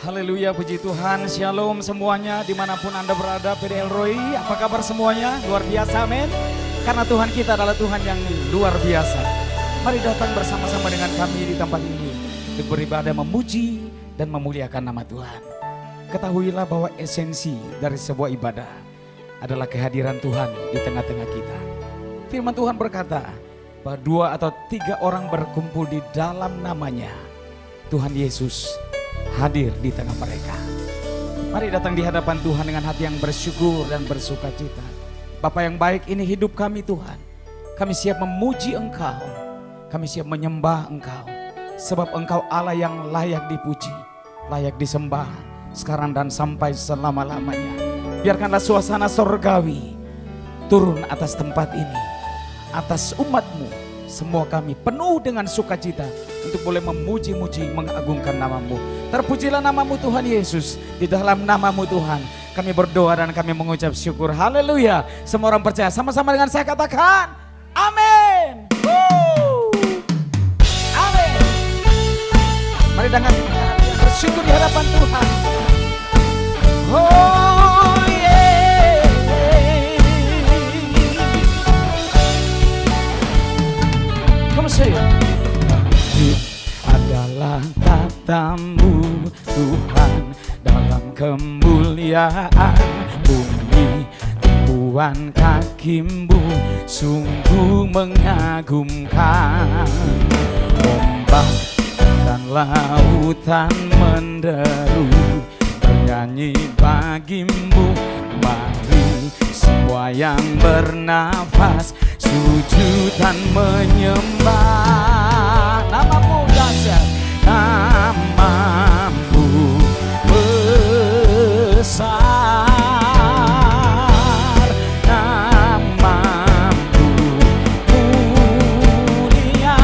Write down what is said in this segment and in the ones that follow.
Haleluya, puji Tuhan, shalom semuanya dimanapun Anda berada. PDL Roy, apa kabar semuanya? Luar biasa, amin. Karena Tuhan kita adalah Tuhan yang luar biasa. Mari datang bersama-sama dengan kami di tempat ini untuk beribadah, memuji dan memuliakan nama Tuhan. Ketahuilah bahwa esensi dari sebuah ibadah adalah kehadiran Tuhan di tengah-tengah kita. Firman Tuhan berkata bahwa 2 atau 3 orang berkumpul di dalam namanya, Tuhan Yesus hadir di tengah mereka. Mari datang di hadapan Tuhan dengan hati yang bersyukur dan bersuka cita. Bapa yang baik, ini hidup kami Tuhan. Kami siap memuji Engkau. Kami siap menyembah Engkau. Sebab Engkau Allah yang layak dipuji, layak disembah sekarang dan sampai selama-lamanya. Biarkanlah suasana sorgawi turun atas tempat ini, atas umat-Mu. Semua kami penuh dengan sukacita untuk boleh memuji-muji, mengagungkan nama-Mu. Terpujilah nama-Mu Tuhan Yesus. Di dalam nama-Mu Tuhan kami berdoa dan kami mengucap syukur. Haleluya. Semua orang percaya sama-sama dengan saya katakan amin. Amin. Mari dengan bersyukur di hadapan Tuhan. Oh yeah. Kamu say adalah tatamu Tuhan, dalam kemuliaan bumi tumpuan kakimu sungguh mengagumkan. Ombak dan lautan menderu bernyanyi bagimu. Mari semua yang bernafas sujud dan menyembah. Nama-Mu dahsyat, nama-Mu besar, nama-Mu mulia.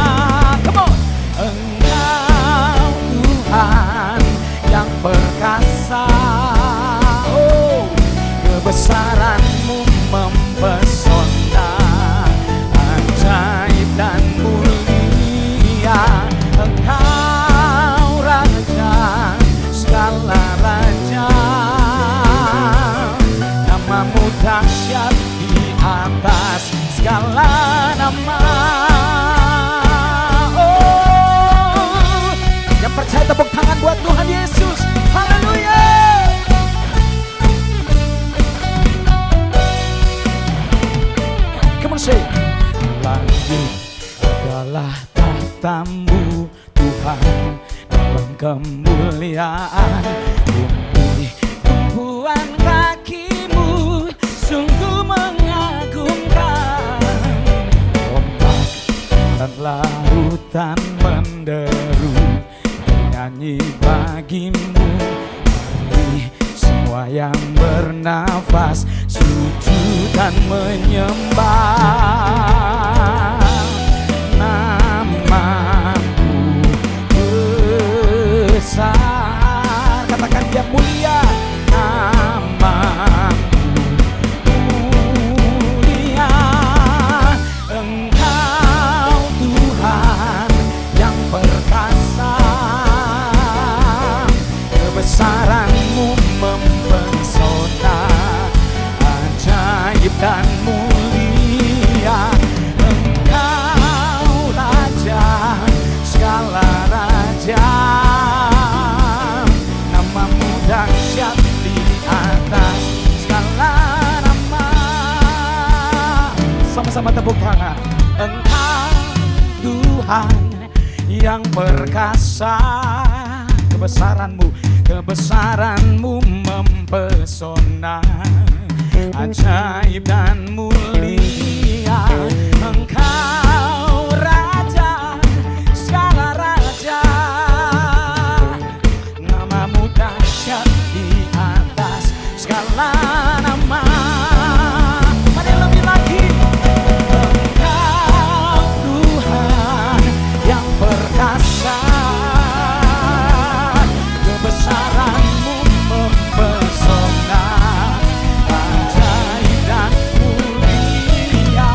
Come on. Engkau Tuhan yang perkasa, oh, kebesaran-Mu mempesona, ajaib dan mulia. Engkau Raja segala raja, nama-Mu dahsyat di atas segala nama. Oh, yang percaya tepuk tangan buat Tuhan Yesus. Haleluya. Come on say. Langit adalah tahta-Mu Tuhan, dalam kemuliaan bumi tumpuan kaki-Mu sungguh mengagumkan. Ombak dan lautan menderu bernyanyi bagimu. Mari semua yang bernafas sujud dan menyembah. Nama-Mu besar, katakan Dia mulia. Nama-Mu mulia. Engkau Tuhan yang perkasa, kebesaran-Mu mempesona, ajaib dan mulia. Engkau Raja segala raja, nama-Mu dahsyat di atas segala nama. Sama-sama tepuk tangan. Engkau Tuhan yang perkasa, kebesaran-Mu mempesona, ajaib dan mulia. Engkau Raja segala raja, nama-Mu dahsyat di atas segala nama. Mari lebih lagi. Engkau Tuhan yang perkasa, kebesaran-Mu mempesona, ajaib dan mulia.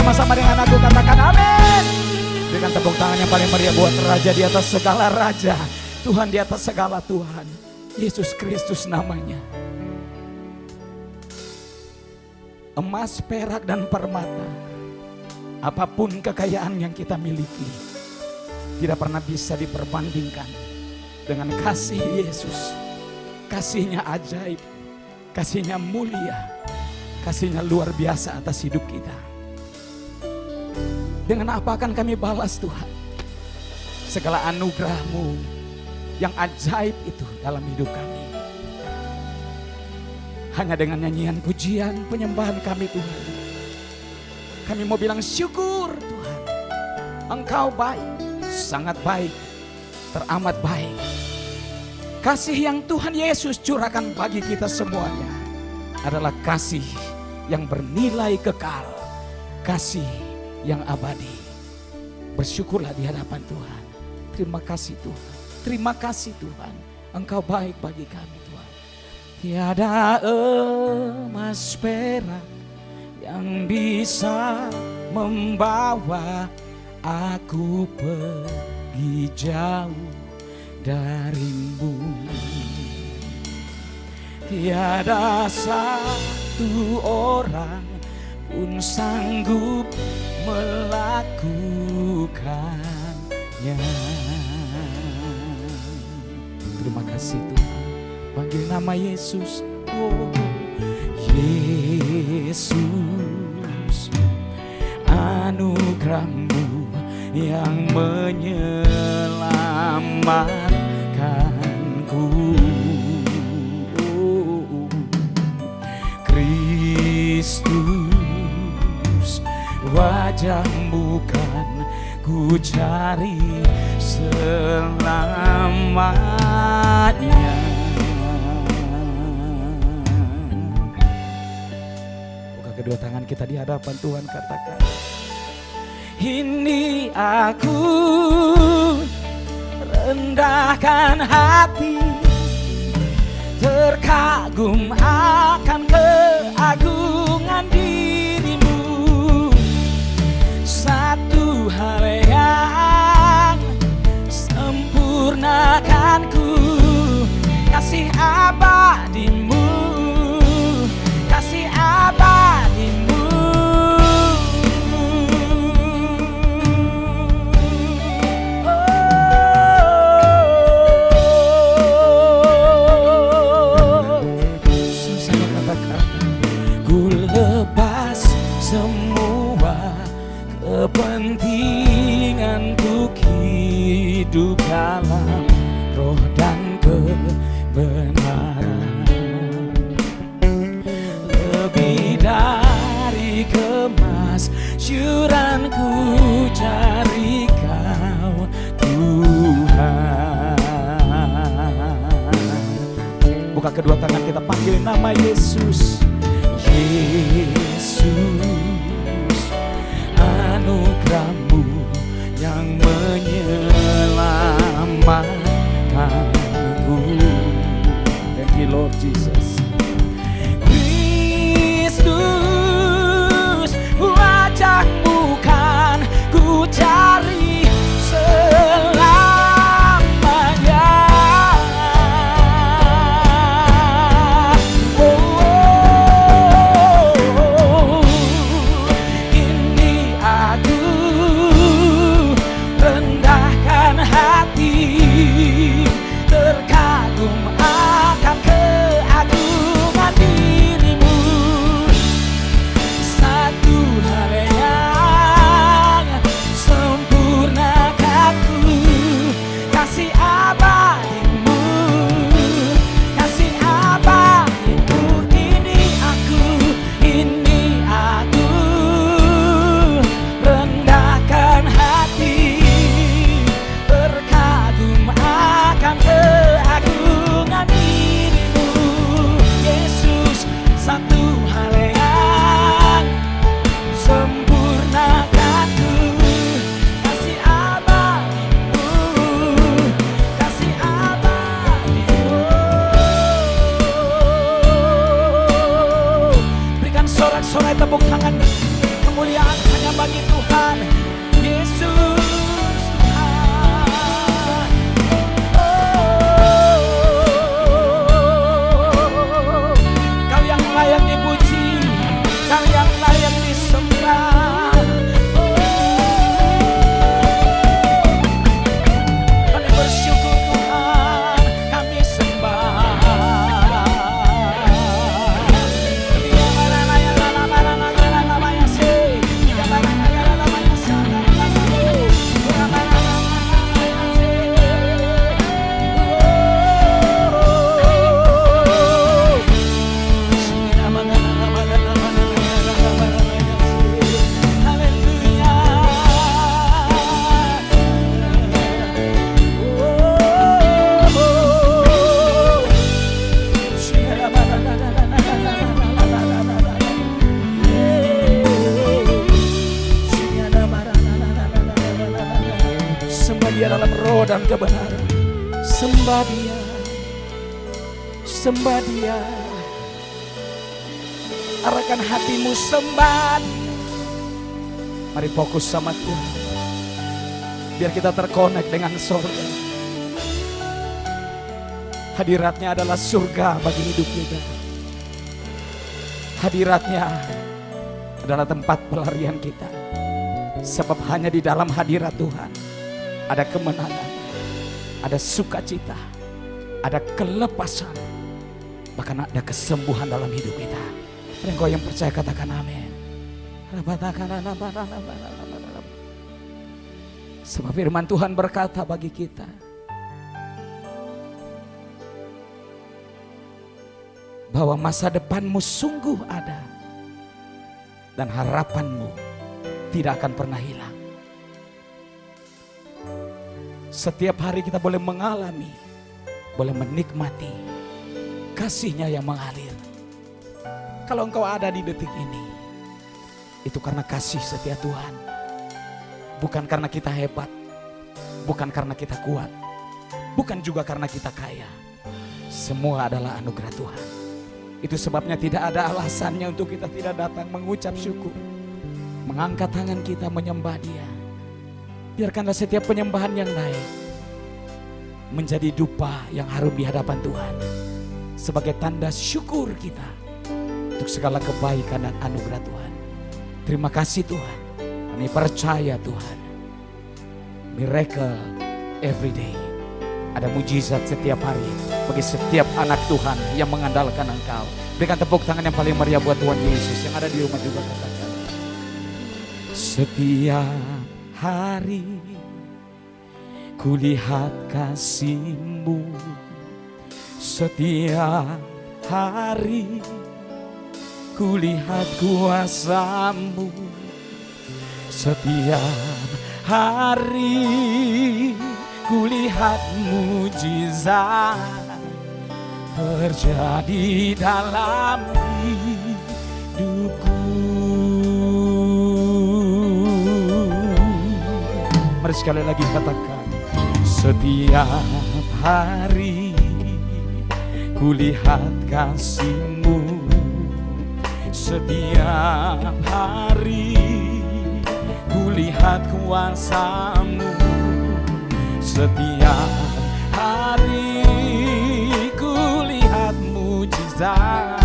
bersama-sama dengan aku, katakan amin. Berikan tepuk tangan yang paling meriah buat Raja di atas segala raja, Tuhan di atas segala Tuhan, Yesus Kristus namanya. Emas, perak, dan permata, apapun kekayaan yang kita miliki, tidak pernah bisa diperbandingkan dengan kasih Yesus. Kasihnya ajaib, kasihnya mulia, kasihnya luar biasa atas hidup kita. Dengan apa akan kami balas Tuhan segala anugerah-Mu yang ajaib itu dalam hidup kami? Hanya dengan nyanyian pujian penyembahan kami Tuhan. Kami mau bilang syukur Tuhan. Engkau baik, sangat baik, teramat baik. Kasih yang Tuhan Yesus curahkan bagi kita semuanya adalah kasih yang bernilai kekal, kasih yang abadi. Bersyukurlah di hadapan Tuhan. Terima kasih Tuhan, terima kasih Tuhan. Engkau baik bagi kami Tuhan. Tiada emas perak yang bisa membawa aku pergi jauh darimu. Tiada satu orang pun sanggup melakukannya. Terima kasih Tuhan. Panggil nama Yesus. Oh Yesus, anugerah-Mu yang menyelamatkanku. Kristus, wajah-Mu kan ku cari selamanya. Buka kedua tangan kita di hadapan Tuhan, katakan, ini aku rendahkan hati, terkagum akan keagungan diri-Mu. Satu hal yang sempurnakanku, kasih abadi-Mu, kasih abadi-Mu. Kepentingan untuk hidup dalam roh dan kebenaran, lebih dari kemasyuran ku cari Kau Tuhan. Buka kedua tangan kita, panggil nama Yesus. Yesus, anugerah-Mu yang menyelamatkanku. Thank you Lord Jesus. Kristus, wajah-Mu kan ku cari selamanya. sembah Dia, sembah Dia. Arahkan hatimu sembah Dia. Mari fokus sama Tuhan, biar kita terkonek dengan surga. Hadiratnya adalah surga bagi hidup kita. Hadiratnya adalah tempat pelarian kita. Sebab hanya di dalam hadirat Tuhan ada kemenangan, ada sukacita, ada kelepasan, bahkan ada kesembuhan dalam hidup kita. Dan kau yang percaya katakan amin. Sebab firman Tuhan berkata bagi kita, bahwa masa depanmu sungguh ada dan harapanmu tidak akan pernah hilang. Setiap hari kita boleh mengalami, boleh menikmati kasih-Nya yang mengalir. Kalau engkau ada di detik ini, itu karena kasih setia Tuhan. Bukan karena kita hebat, bukan karena kita kuat, bukan juga karena kita kaya. Semua adalah anugerah Tuhan. Itu sebabnya tidak ada alasannya untuk kita tidak datang mengucap syukur, mengangkat tangan kita menyembah Dia. Biarkanlah setiap penyembahan yang naik menjadi dupa yang harum di hadapan Tuhan, sebagai tanda syukur kita untuk segala kebaikan dan anugerah Tuhan. Terima kasih Tuhan. Kami percaya Tuhan, miracle every day. Ada mujizat setiap hari bagi setiap anak Tuhan yang mengandalkan Engkau. Berikan tepuk tangan yang paling meriah buat Tuhan Yesus. Yang ada di rumah juga katakan, setiap hari kulihat kasih-Mu, setiap hari kulihat kuasa-Mu, setiap hari kulihat mujizat terjadi dalam hidupku. Mari sekali lagi katakan, setiap hari kulihat kasih-Mu, setiap hari kulihat kuasa-Mu, setiap hari kulihat mujizat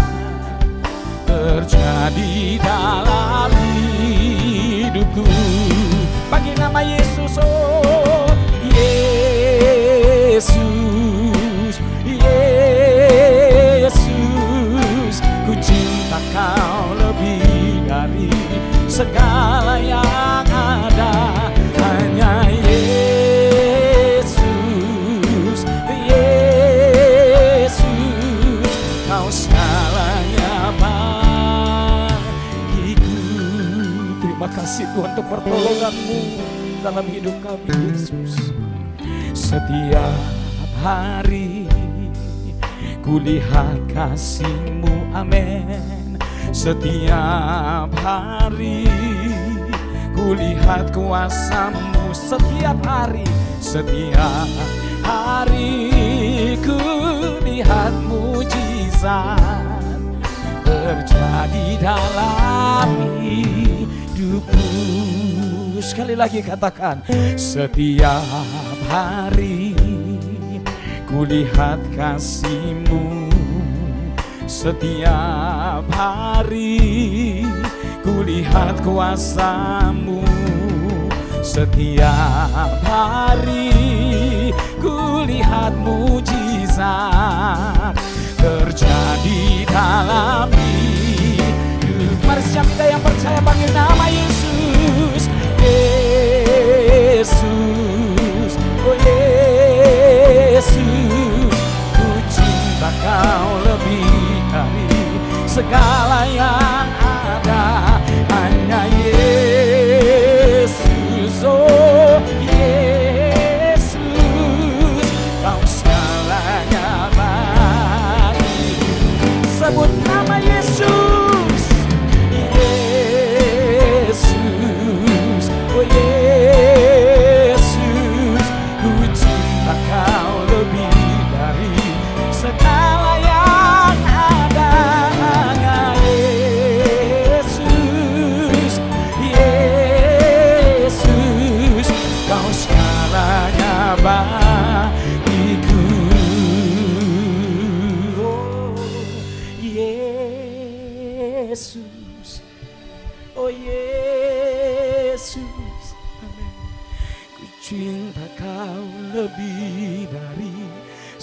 terjadi dalam hidupku. Bagi nama Yesus, oh Yesus, Yesus, ku cinta Kau lebih dari segala yang ada. Hanya Yesus, Yesus, Kau segalanya bagiku. Terima kasih Tuhan untuk pertolongan-Mu dalam hidup kami Yesus. Setiap hari kulihat kasih-Mu, amin. Setiap hari kulihat kuasa-Mu, setiap hari kulihat mujizat terjadi dalam hidupku. Sekali lagi katakan, setiap hari kulihat kasih-Mu, setiap hari kulihat kuasa-Mu, setiap hari kulihat mujizat terjadi dalam hidup. Mari siapa kita yang percaya panggil nama Yesus, Yesus, oh Yesus, ku cinta Kau lebih dari segala yang ada. Hanya Yesus, oh Yesus, Kau segalanya bagiku. Sebut nama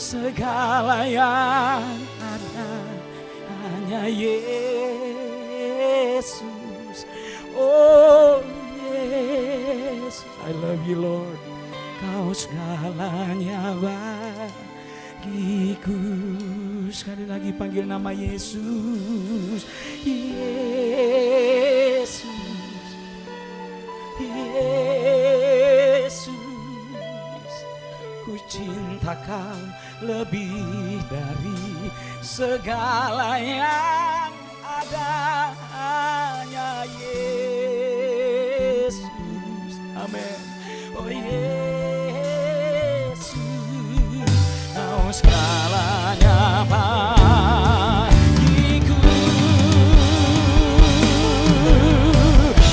segala yang ada hanya Yesus. Oh Yesus, I love you Lord. Kau segalanya bagiku. Sekali lagi panggil nama Yesus. Yesus, Yesus, ku cinta Kau lebih dari segala yang ada hanya Yesus. Amin. Oh Yesus, Kau segalanya bagiku.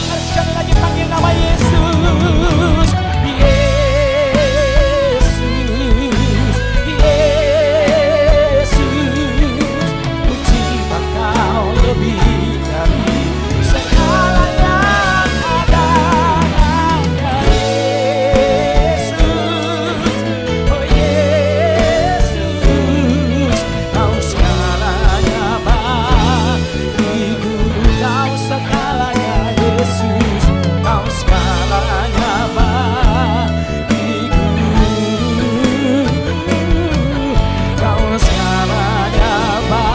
Harus sekali lagi panggil nama Yesus. Yesus, Yesus, ku cinta Kau lebih dari segala yang ada hanya Yesus. Oh Yesus, Kau segalanya bagiku. Kau segalanya Yesus, Kau segalanya bagiku. Kau segalanya bagiku.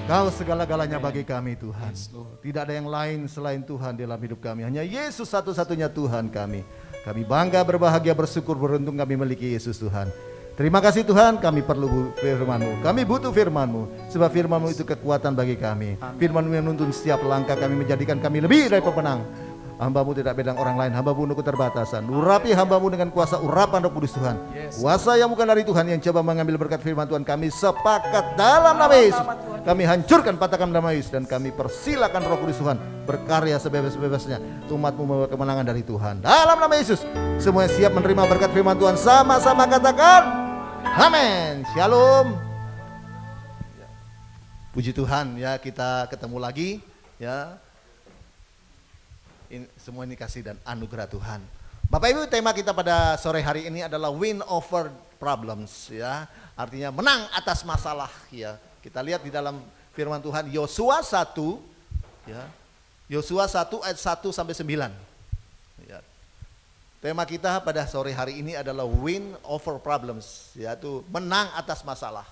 Kau segala-galanya bagi kami Tuhan. Yes, Lord. Tidak ada yang lain selain Tuhan dalam hidup kami. Hanya Yesus satu-satunya Tuhan kami. Kami bangga, berbahagia, bersyukur, beruntung kami memiliki Yesus Tuhan. Terima kasih Tuhan, kami perlu firman-Mu. Kami butuh firman-Mu. Sebab firman-Mu itu kekuatan bagi kami. Firman-Mu yang menuntun setiap langkah kami, menjadikan kami lebih dari pemenang. Hamba-Mu tidak bedang orang lain, hamba-Mu penuh keterbatasan. Urapi hamba-Mu dengan kuasa urapan Roh Kudus Tuhan. Yes. Kuasa yang bukan dari Tuhan yang coba mengambil berkat firman Tuhan, kami sepakat dalam nama Yesus. Kami hancurkan, patahkan dalam nama Yesus, dan kami persilakan Roh Kudus Tuhan berkarya sebebas-bebasnya. Umat-Mu membawa kemenangan dari Tuhan. Dalam nama Yesus, semua yang siap menerima berkat firman Tuhan sama-sama katakan amin. Shalom. Puji Tuhan ya, kita ketemu lagi ya. Semua ini kasih dan anugerah Tuhan. Bapak Ibu, tema kita pada sore hari ini adalah win over problems ya. Artinya menang atas masalah ya. Kita lihat di dalam firman Tuhan Yosua 1 ya. Yosua 1 ayat 1 sampai 9. Ya. Tema kita pada sore hari ini adalah win over problems, yaitu menang atas masalah.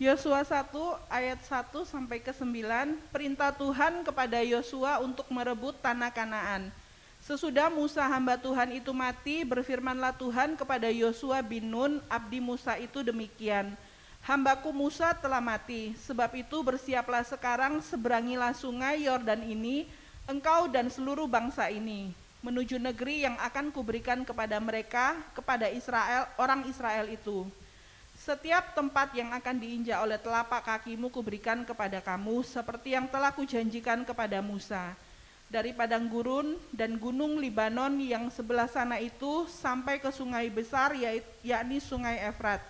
Yosua 1 ayat 1 sampai ke 9, perintah Tuhan kepada Yosua untuk merebut tanah Kanaan. Sesudah Musa hamba Tuhan itu mati, berfirmanlah Tuhan kepada Yosua bin Nun, abdi Musa itu demikian. Hambaku Musa telah mati, sebab itu bersiaplah sekarang, seberangilah sungai Yordan ini, engkau dan seluruh bangsa ini, menuju negeri yang akan kuberikan kepada mereka, kepada Israel, orang Israel itu. Setiap tempat yang akan diinjak oleh telapak kakimu kuberikan kepada kamu, seperti yang telah kujanjikan kepada Musa. Dari padang gurun dan gunung Libanon yang sebelah sana itu, sampai ke sungai besar, yakni sungai Efrat.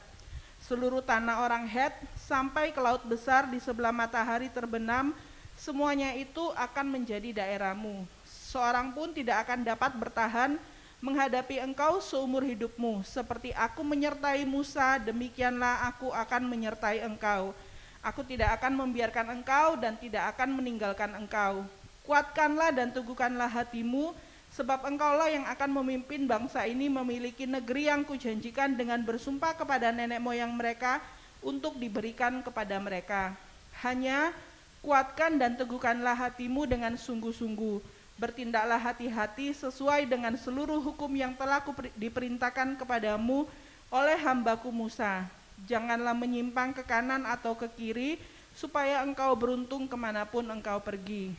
Seluruh tanah orang Het, sampai ke laut besar di sebelah matahari terbenam, semuanya itu akan menjadi daerahmu. Seorang pun tidak akan dapat bertahan menghadapi engkau seumur hidupmu. Seperti aku menyertai Musa, demikianlah aku akan menyertai engkau. Aku tidak akan membiarkan engkau dan tidak akan meninggalkan engkau. Kuatkanlah dan teguhkanlah hatimu, sebab engkaulah yang akan memimpin bangsa ini memiliki negeri yang kujanjikan dengan bersumpah kepada nenek moyang mereka untuk diberikan kepada mereka. Hanya kuatkan dan teguhkanlah hatimu dengan sungguh-sungguh. Bertindaklah hati-hati sesuai dengan seluruh hukum yang telah diperintahkan kepadamu oleh hambaku Musa. Janganlah menyimpang ke kanan atau ke kiri, supaya engkau beruntung kemanapun engkau pergi.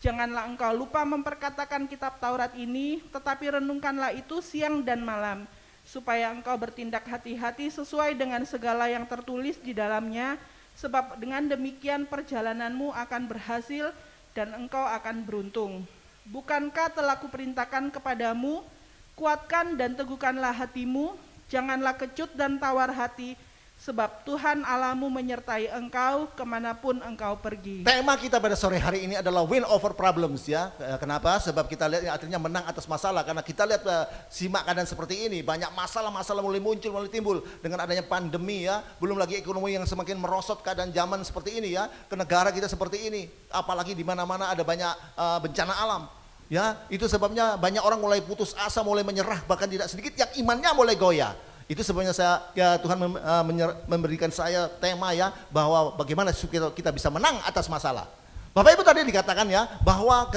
Janganlah engkau lupa memperkatakan kitab Taurat ini, tetapi renungkanlah itu siang dan malam, supaya engkau bertindak hati-hati sesuai dengan segala yang tertulis di dalamnya, sebab dengan demikian perjalananmu akan berhasil dan engkau akan beruntung. Bukankah telah kuperintahkan kepadamu, kuatkan dan teguhkanlah hatimu, janganlah kecut dan tawar hati, sebab Tuhan Allahmu menyertai engkau kemanapun engkau pergi. Tema kita pada sore hari ini adalah win over problems ya. Kenapa? Sebab kita lihat artinya menang atas masalah. Karena kita lihat simak keadaan seperti ini. Banyak masalah-masalah mulai muncul, mulai timbul. Dengan adanya pandemi ya. Belum lagi ekonomi yang semakin merosot keadaan zaman seperti ini ya. Ke negara kita seperti ini. Apalagi di mana-mana ada banyak bencana alam. Ya, itu sebabnya banyak orang mulai putus asa, mulai menyerah. Bahkan tidak sedikit yang imannya mulai goyah. Itu sebabnya Tuhan memberikan saya tema ya, bahwa bagaimana kita bisa menang atas masalah. Bapak Ibu tadi dikatakan ya, bahwa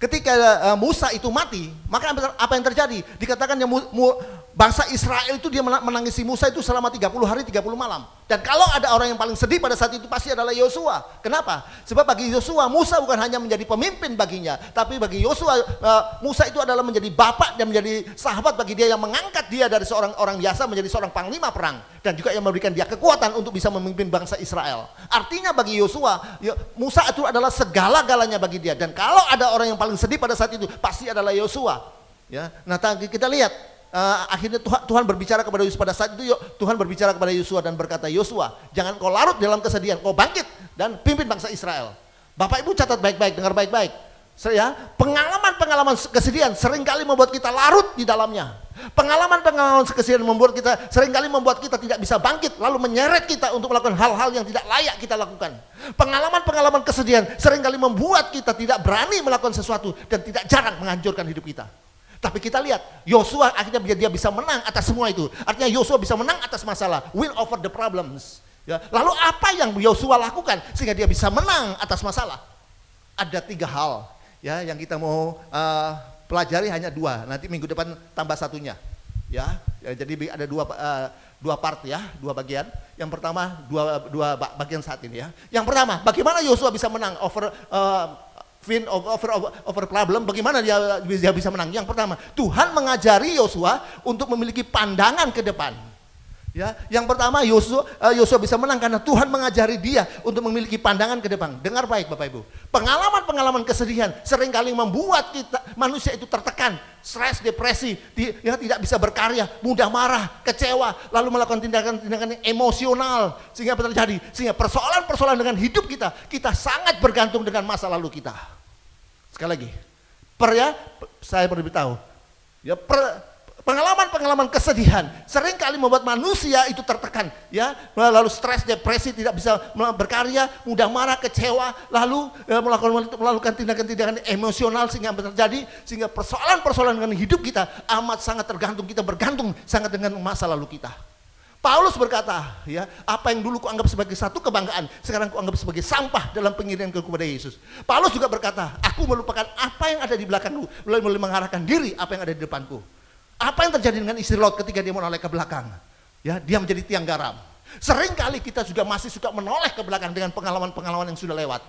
ketika Musa itu mati, maka apa yang terjadi? Dikatakan bangsa Israel itu dia menangisi Musa itu selama 30 hari 30 malam. Dan kalau ada orang yang paling sedih pada saat itu pasti adalah Yosua. Kenapa? Sebab bagi Yosua, Musa bukan hanya menjadi pemimpin baginya, tapi bagi Yosua, Musa itu adalah menjadi bapak dan menjadi sahabat bagi dia, yang mengangkat dia dari seorang orang biasa menjadi seorang panglima perang, dan juga yang memberikan dia kekuatan untuk bisa memimpin bangsa Israel. Artinya bagi Yosua, Musa itu adalah segala-galanya bagi dia. Dan kalau ada orang yang paling sedih pada saat itu pasti adalah Yosua. Ya, nah kita lihat. Akhirnya Tuhan berbicara kepada Yosua pada saat itu. Tuhan berbicara kepada Yosua dan berkata, Yosua, jangan kau larut dalam kesedihan, kau bangkit dan pimpin bangsa Israel. Bapak Ibu catat baik-baik, dengar baik-baik. Pengalaman-pengalaman kesedihan seringkali membuat kita larut di dalamnya. Pengalaman-pengalaman kesedihan seringkali membuat kita tidak bisa bangkit, lalu menyeret kita untuk melakukan hal-hal yang tidak layak kita lakukan. Pengalaman-pengalaman kesedihan seringkali membuat kita tidak berani melakukan sesuatu dan tidak jarang menghancurkan hidup kita. Tapi kita lihat, Yosua akhirnya dia bisa menang atas semua itu. Artinya Yosua bisa menang atas masalah, win over the problems. Ya. Lalu apa yang Yosua lakukan sehingga dia bisa menang atas masalah? Ada 3 hal ya yang kita mau pelajari, hanya 2. Nanti minggu depan tambah satunya. Ya, jadi ada 2 part ya, 2 bagian. Yang pertama 2 bagian saat ini ya. Yang pertama, bagaimana Yosua bisa menang over problem, bagaimana dia bisa menang? Yang pertama, Tuhan mengajari Yosua untuk memiliki pandangan ke depan. Ya, yang pertama Yosua bisa menang karena Tuhan mengajari dia untuk memiliki pandangan ke depan. Dengar baik Bapak Ibu. Pengalaman-pengalaman kesedihan seringkali membuat manusia itu tertekan, stres, depresi, tidak bisa berkarya, mudah marah, kecewa, lalu melakukan tindakan-tindakan emosional. Sehingga apa terjadi? Sehingga persoalan-persoalan dengan hidup kita sangat bergantung dengan masa lalu kita. Sekali lagi, saya perlu beritahu, ya, pengalaman-pengalaman kesedihan seringkali membuat manusia itu tertekan, ya, lalu stres, depresi, tidak bisa berkarya, mudah marah, kecewa, lalu melakukan tindakan-tindakan emosional sehingga terjadi, sehingga persoalan-persoalan dengan hidup kita amat sangat tergantung, kita bergantung sangat dengan masa lalu kita. Paulus berkata, ya, apa yang dulu kuanggap sebagai satu kebanggaan, sekarang kuanggap sebagai sampah dalam pengirianku kepada Yesus. Paulus juga berkata, aku melupakan apa yang ada di belakangku, mulai mengarahkan diri apa yang ada di depanku. Apa yang terjadi dengan istri Lot ketika dia menoleh ke belakang? Ya, dia menjadi tiang garam. Seringkali kita juga masih suka menoleh ke belakang dengan pengalaman-pengalaman yang sudah lewat.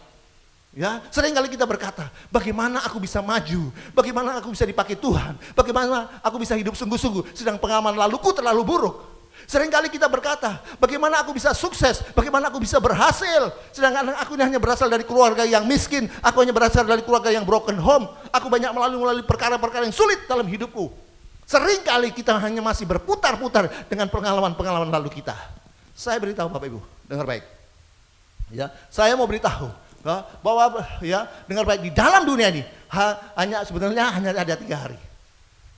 Ya, seringkali kita berkata, bagaimana aku bisa maju? Bagaimana aku bisa dipakai Tuhan? Bagaimana aku bisa hidup sungguh-sungguh sedang pengalaman laluku terlalu buruk? Seringkali kita berkata, bagaimana aku bisa sukses? Bagaimana aku bisa berhasil? Sedangkan aku ini hanya berasal dari keluarga yang miskin. Aku hanya berasal dari keluarga yang broken home. Aku banyak melalui perkara-perkara yang sulit dalam hidupku. Seringkali kita hanya masih berputar-putar dengan pengalaman-pengalaman lalu kita. Saya beritahu Bapak Ibu, dengar baik. Ya, saya mau beritahu bahwa, ya, dengar baik, di dalam dunia ini sebenarnya hanya ada 3 hari.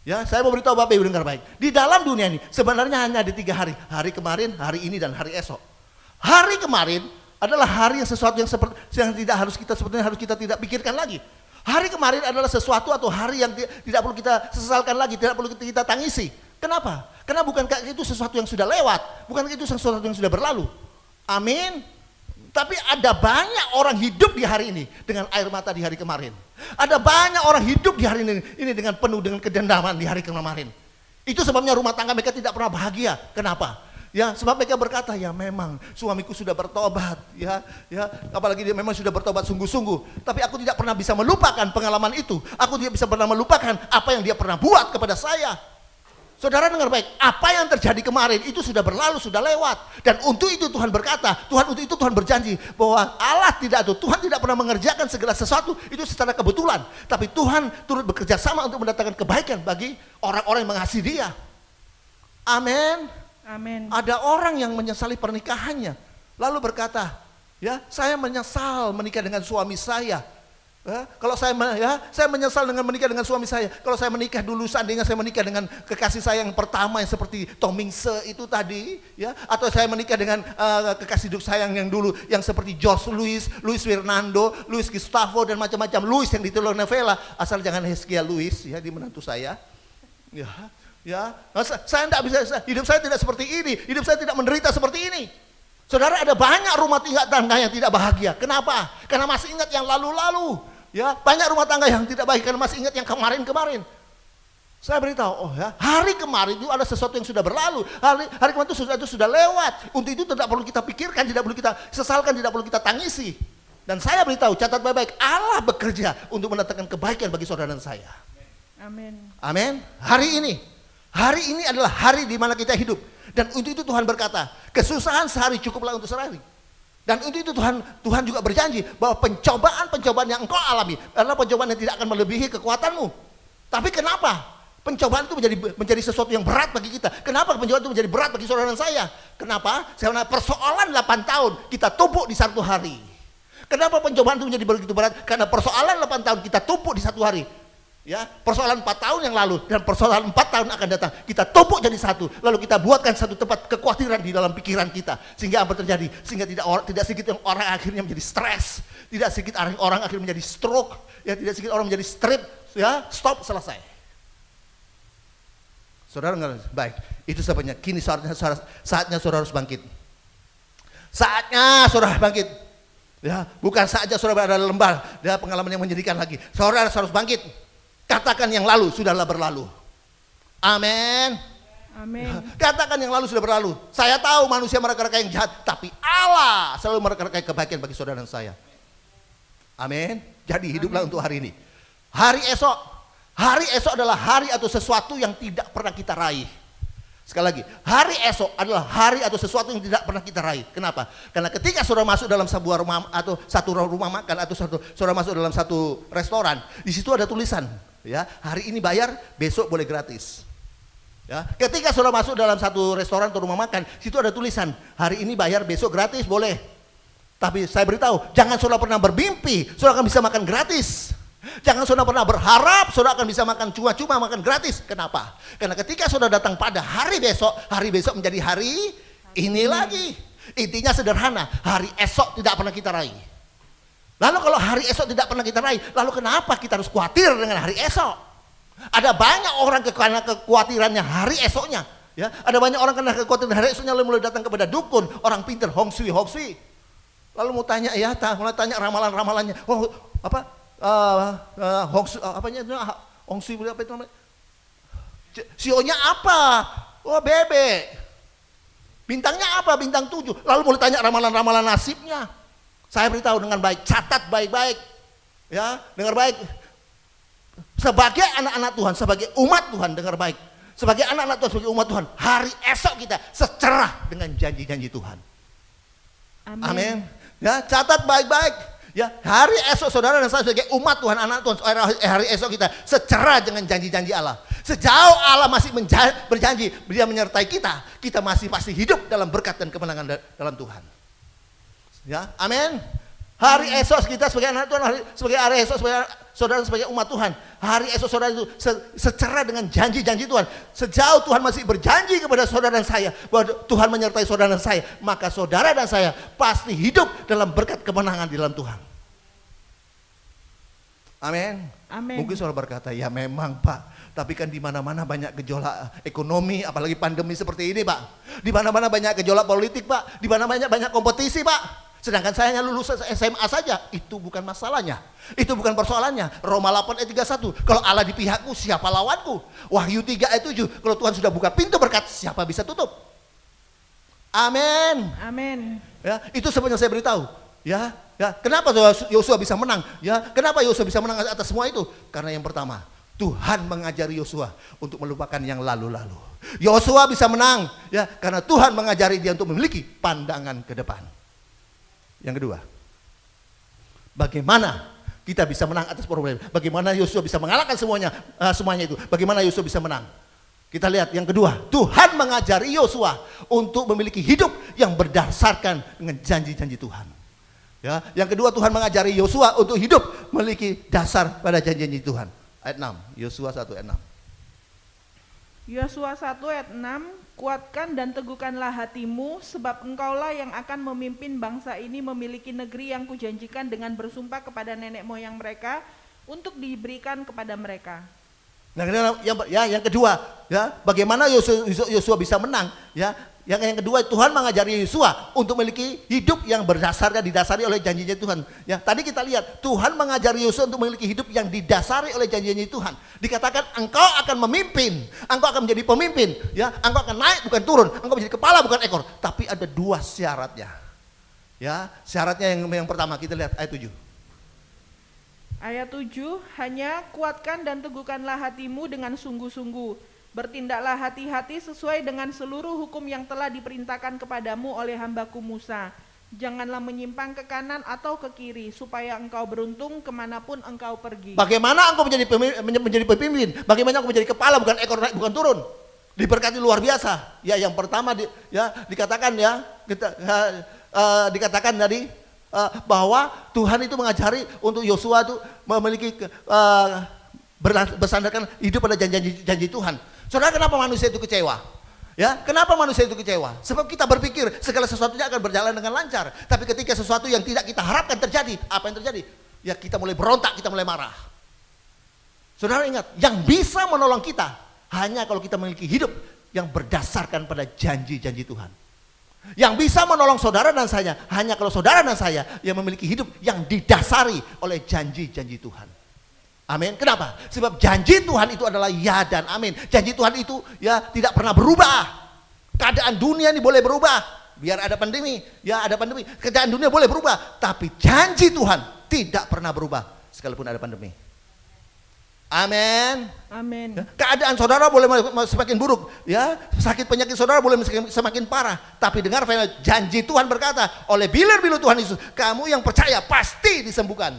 Ya, saya mau beritahu Bapak Ibu, dengar baik. Di dalam dunia ini sebenarnya hanya ada 3 hari. Hari kemarin, hari ini, dan hari esok. Hari kemarin adalah hari yang sesuatu yang tidak harus kita tidak pikirkan lagi. Hari kemarin adalah sesuatu atau hari yang tidak perlu kita sesalkan lagi, tidak perlu kita tangisi. Kenapa? Karena bukankah itu sesuatu yang sudah lewat, bukankah itu sesuatu yang sudah berlalu. Amin. Tapi ada banyak orang hidup di hari ini dengan air mata di hari kemarin. Ada banyak orang hidup di hari ini dengan penuh dengan kedendaman di hari kemarin. Itu sebabnya rumah tangga mereka tidak pernah bahagia. Kenapa? Ya, sebab mereka berkata, ya memang suamiku sudah bertobat, ya, apalagi dia memang sudah bertobat sungguh-sungguh. Tapi aku tidak pernah bisa melupakan pengalaman itu. Aku tidak bisa pernah melupakan apa yang dia pernah buat kepada saya. Saudara dengar baik, apa yang terjadi kemarin itu sudah berlalu, sudah lewat. Dan untuk itu Tuhan berkata, untuk itu Tuhan berjanji bahwa Tuhan tidak pernah mengerjakan segala sesuatu itu secara kebetulan. Tapi Tuhan turut bekerja sama untuk mendatangkan kebaikan bagi orang-orang yang mengasihi Dia. Amin. Amin. Ada orang yang menyesali pernikahannya, lalu berkata, ya saya menyesal menikah dengan suami saya. Kalau saya menyesal dengan menikah dengan suami saya. Kalau saya menikah dulu, seandainya saya menikah dengan kekasih saya yang pertama yang seperti Tomingse itu tadi, ya, atau saya menikah dengan kekasih hidup saya yang dulu yang seperti George Louis Fernando, Louis Gustavo dan macam-macam Louis yang di telenovela, asal jangan Heskia Louis ya di menantu saya. Ya, saya tidak bisa, hidup saya tidak seperti ini, hidup saya tidak menderita seperti ini. Saudara, ada banyak rumah tangga yang tidak bahagia. Kenapa? Karena masih ingat yang lalu-lalu. Ya, banyak rumah tangga yang tidak baik karena masih ingat yang kemarin-kemarin. Saya beritahu, hari kemarin itu ada sesuatu yang sudah berlalu. Hari kemarin itu sudah lewat. Untuk itu tidak perlu kita pikirkan, tidak perlu kita sesalkan, tidak perlu kita tangisi. Dan saya beritahu, catat baik-baik, Allah bekerja untuk mendatangkan kebaikan bagi saudara dan saya. Amin. Amin. Hari ini adalah hari di mana kita hidup. Dan untuk itu Tuhan berkata, kesusahan sehari cukuplah untuk sehari. Dan untuk itu Tuhan juga berjanji bahwa pencobaan yang engkau alami adalah pencobaan yang tidak akan melebihi kekuatanmu. Tapi kenapa? Pencobaan itu menjadi sesuatu yang berat bagi kita. Kenapa pencobaan itu menjadi berat bagi saudara dan saya? Kenapa? Karena persoalan 8 tahun kita tumpuk di satu hari. Kenapa pencobaan itu menjadi begitu berat? Karena persoalan 8 tahun kita tumpuk di satu hari. Ya, persoalan 4 tahun yang lalu dan persoalan 4 tahun akan datang, kita tumpuk jadi satu, lalu kita buatkan satu tempat kekhawatiran di dalam pikiran kita, sehingga apa terjadi? Sehingga tidak sedikit orang akhirnya menjadi stres, tidak sedikit orang akhirnya menjadi stroke, ya tidak sedikit orang menjadi strip, ya stop, selesai. Saudara nggak baik, itu sebabnya kini saatnya saudara harus bangkit. Saatnya saudara bangkit. Ya, bukan saja saudara berada dalam lembah, ya pengalaman yang menyedihkan lagi. Saudara harus bangkit. Katakan yang lalu sudahlah berlalu. Amin. Amin. Katakan yang lalu sudah berlalu. Saya tahu manusia mereka-reka yang jahat, tapi Allah selalu mereka-reka kebaikan bagi saudara dan saya. Amin. Jadi hiduplah untuk hari ini. Hari esok adalah hari atau sesuatu yang tidak pernah kita raih. Sekali lagi, hari esok adalah hari atau sesuatu yang tidak pernah kita raih. Kenapa? Karena ketika saudara masuk dalam sebuah rumah atau satu rumah makan atau saudara masuk dalam satu restoran, di situ ada tulisan, ya, hari ini bayar, besok boleh gratis. Ya, ketika saudara masuk dalam satu restoran atau rumah makan, situ ada tulisan, hari ini bayar, besok gratis, boleh. Tapi saya beritahu, jangan saudara pernah bermimpi, saudara akan bisa makan gratis. Jangan saudara pernah berharap saudara akan bisa makan cuma-cuma, makan gratis. Kenapa? Karena ketika saudara datang pada hari besok menjadi hari ini lagi. Intinya sederhana, hari esok tidak pernah kita raih. Lalu kalau hari esok tidak pernah kita raih, lalu kenapa kita harus khawatir dengan hari esok? Ada banyak orang karena kekhawatirannya hari esoknya. Ya, ada banyak orang karena kekhawatiran hari esoknya lalu mulai datang kepada dukun, orang pintar, Hong Sui. Lalu mau tanya mulai tanya ramalan-ramalannya. Oh, apa? Hong Sui apa itu namanya? Sionya apa? Oh, bebek. Bintangnya apa? Bintang 7. Lalu mulai tanya ramalan-ramalan nasibnya. Saya beritahu dengan baik, catat baik-baik. Ya, dengar baik. Sebagai anak-anak Tuhan, sebagai umat Tuhan, dengar baik. Sebagai anak-anak Tuhan, sebagai umat Tuhan, hari esok kita secerah dengan janji-janji Tuhan. Amin. Ya, catat baik-baik. Ya, hari esok saudara dan saya sebagai umat Tuhan, anak Tuhan, hari esok kita secerah dengan janji-janji Allah. Sejauh Allah masih berjanji, Dia menyertai kita masih pasti hidup dalam berkat dan kemenangan dalam Tuhan. Ya, amin. Hari esok kita sebagai anak Tuhan, sebagai hari esok sebagai saudara sebagai umat Tuhan, hari esok saudara itu secerah dengan janji-janji Tuhan. Sejauh Tuhan masih berjanji kepada saudara dan saya bahwa Tuhan menyertai saudara dan saya, maka saudara dan saya pasti hidup dalam berkat kemenangan di dalam Tuhan. Amin. Amin. Mungkin saudara berkata, ya memang Pak, tapi kan di mana-mana banyak gejolak ekonomi, apalagi pandemi seperti ini Pak. Di mana-mana banyak gejolak politik Pak, di mana-mana banyak kompetisi Pak. Sedangkan saya hanya lulus SMA saja, itu bukan masalahnya. Itu bukan persoalannya. Roma 8 ayat 31, kalau Allah di pihakku, siapa lawanku? Wahyu 3 ayat 7, kalau Tuhan sudah buka pintu berkat, siapa bisa tutup? Amin. Amin. Ya, itu sebenarnya saya beritahu. Ya, kenapa Yosua bisa menang? Ya, kenapa Yosua bisa menang atas semua itu? Karena yang pertama, Tuhan mengajari Yosua untuk melupakan yang lalu-lalu. Yosua bisa menang, ya, karena Tuhan mengajari dia untuk memiliki pandangan ke depan. Yang kedua, bagaimana kita bisa menang atas problem? Bagaimana Yosua bisa mengalahkan semuanya itu? Bagaimana Yosua bisa menang? Kita lihat yang kedua, Tuhan mengajari Yosua untuk memiliki hidup yang berdasarkan dengan janji-janji Tuhan. Ya, yang kedua Tuhan mengajari Yosua untuk hidup memiliki dasar pada janji-janji Tuhan. Ayat 6, Yosua 1 ayat 6. Yosua 1 ayat 6, kuatkan dan teguhkanlah hatimu, sebab engkaulah yang akan memimpin bangsa ini memiliki negeri yang kujanjikan dengan bersumpah kepada nenek moyang mereka untuk diberikan kepada mereka. Nah, yang kedua, ya, bagaimana Yosua bisa menang? Ya, yang kedua Tuhan mengajari Yosua untuk memiliki hidup yang didasari oleh janji-janji Tuhan. Ya, tadi kita lihat Tuhan mengajari Yosua untuk memiliki hidup yang didasari oleh janji-janji Tuhan. Dikatakan engkau akan memimpin, engkau akan menjadi pemimpin, ya, engkau akan naik bukan turun, engkau menjadi kepala bukan ekor. Tapi ada dua syaratnya. Ya, syaratnya yang pertama kita lihat ayat 7. Ayat 7, hanya kuatkan dan teguhkanlah hatimu dengan sungguh-sungguh. Bertindaklah hati-hati sesuai dengan seluruh hukum yang telah diperintahkan kepadamu oleh hambaku Musa. Janganlah menyimpang ke kanan atau ke kiri, supaya engkau beruntung kemanapun engkau pergi. Bagaimana engkau menjadi pemimpin? Bagaimana engkau menjadi kepala bukan ekor, naik bukan turun? Diberkati luar biasa. Ya, yang pertama dikatakan ya, dikatakan tadi bahwa Tuhan itu mengajari untuk Yosua itu memiliki bersandarkan hidup pada janji Tuhan. Saudara, kenapa manusia itu kecewa? Ya, kenapa manusia itu kecewa? Sebab kita berpikir segala sesuatunya akan berjalan dengan lancar. Tapi ketika sesuatu yang tidak kita harapkan terjadi, apa yang terjadi? Ya, kita mulai berontak, kita mulai marah. Saudara ingat, yang bisa menolong kita hanya kalau kita memiliki hidup yang berdasarkan pada janji-janji Tuhan. Yang bisa menolong saudara dan saya hanya kalau saudara dan saya yang memiliki hidup yang didasari oleh janji-janji Tuhan. Amin. Kenapa? Sebab janji Tuhan itu adalah ya dan amin. Janji Tuhan itu ya tidak pernah berubah. Keadaan dunia ini boleh berubah. Biar ada pandemi, ya ada pandemi. Keadaan dunia boleh berubah, tapi janji Tuhan tidak pernah berubah sekalipun ada pandemi. Amin. Amin. Keadaan saudara boleh semakin buruk, ya. Sakit penyakit saudara boleh semakin parah, tapi dengar janji Tuhan berkata, oleh bilir-bilir Tuhan Yesus, kamu yang percaya pasti disembuhkan.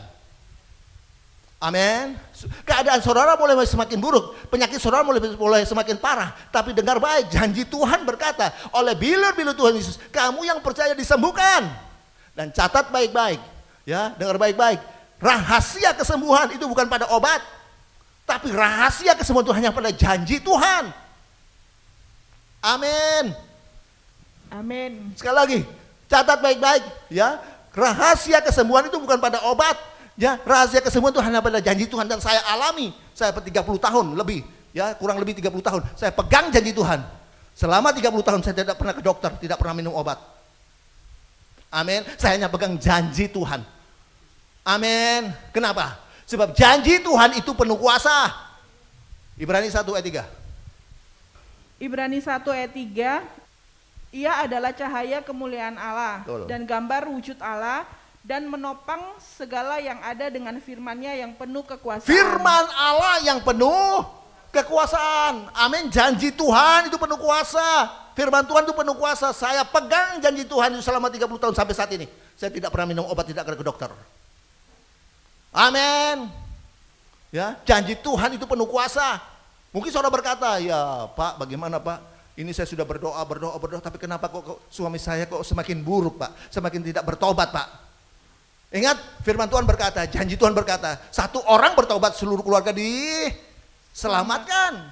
Amin. Keadaan saudara boleh semakin buruk, penyakit saudara boleh semakin parah, tapi dengar baik, janji Tuhan berkata, oleh bilir-bilir Tuhan Yesus, kamu yang percaya disembuhkan. Dan catat baik-baik, ya, dengar baik-baik. Rahasia kesembuhan itu bukan pada obat, tapi rahasia kesembuhan itu hanya pada janji Tuhan. Amin. Amin. Sekali lagi, catat baik-baik, ya. Rahasia kesembuhan itu bukan pada obat. Ya, rahasia kesembuhan itu hanya pada janji Tuhan, dan saya alami, saya 30 tahun lebih, ya, kurang lebih 30 tahun, saya pegang janji Tuhan. Selama 30 tahun saya tidak pernah ke dokter, tidak pernah minum obat. Amin. Saya hanya pegang janji Tuhan. Amin. Kenapa? Sebab janji Tuhan itu penuh kuasa. Ibrani 1 ayat 3. Ibrani 1 ayat 3, ia adalah cahaya kemuliaan Allah dan gambar wujud Allah, dan menopang segala yang ada dengan firman-Nya yang penuh kekuasaan. Firman Allah yang penuh kekuasaan. Amin. Janji Tuhan itu penuh kuasa. Firman Tuhan itu penuh kuasa. Saya pegang janji Tuhan itu selama 30 tahun sampai saat ini. Saya tidak pernah minum obat, tidak ke dokter. Amin. Ya, janji Tuhan itu penuh kuasa. Mungkin saudara berkata, ya Pak, bagaimana Pak? Ini saya sudah berdoa, tapi kenapa kok suami saya kok semakin buruk Pak? Semakin tidak bertobat Pak? Ingat, firman Tuhan berkata, janji Tuhan berkata, satu orang bertobat seluruh keluarga diselamatkan.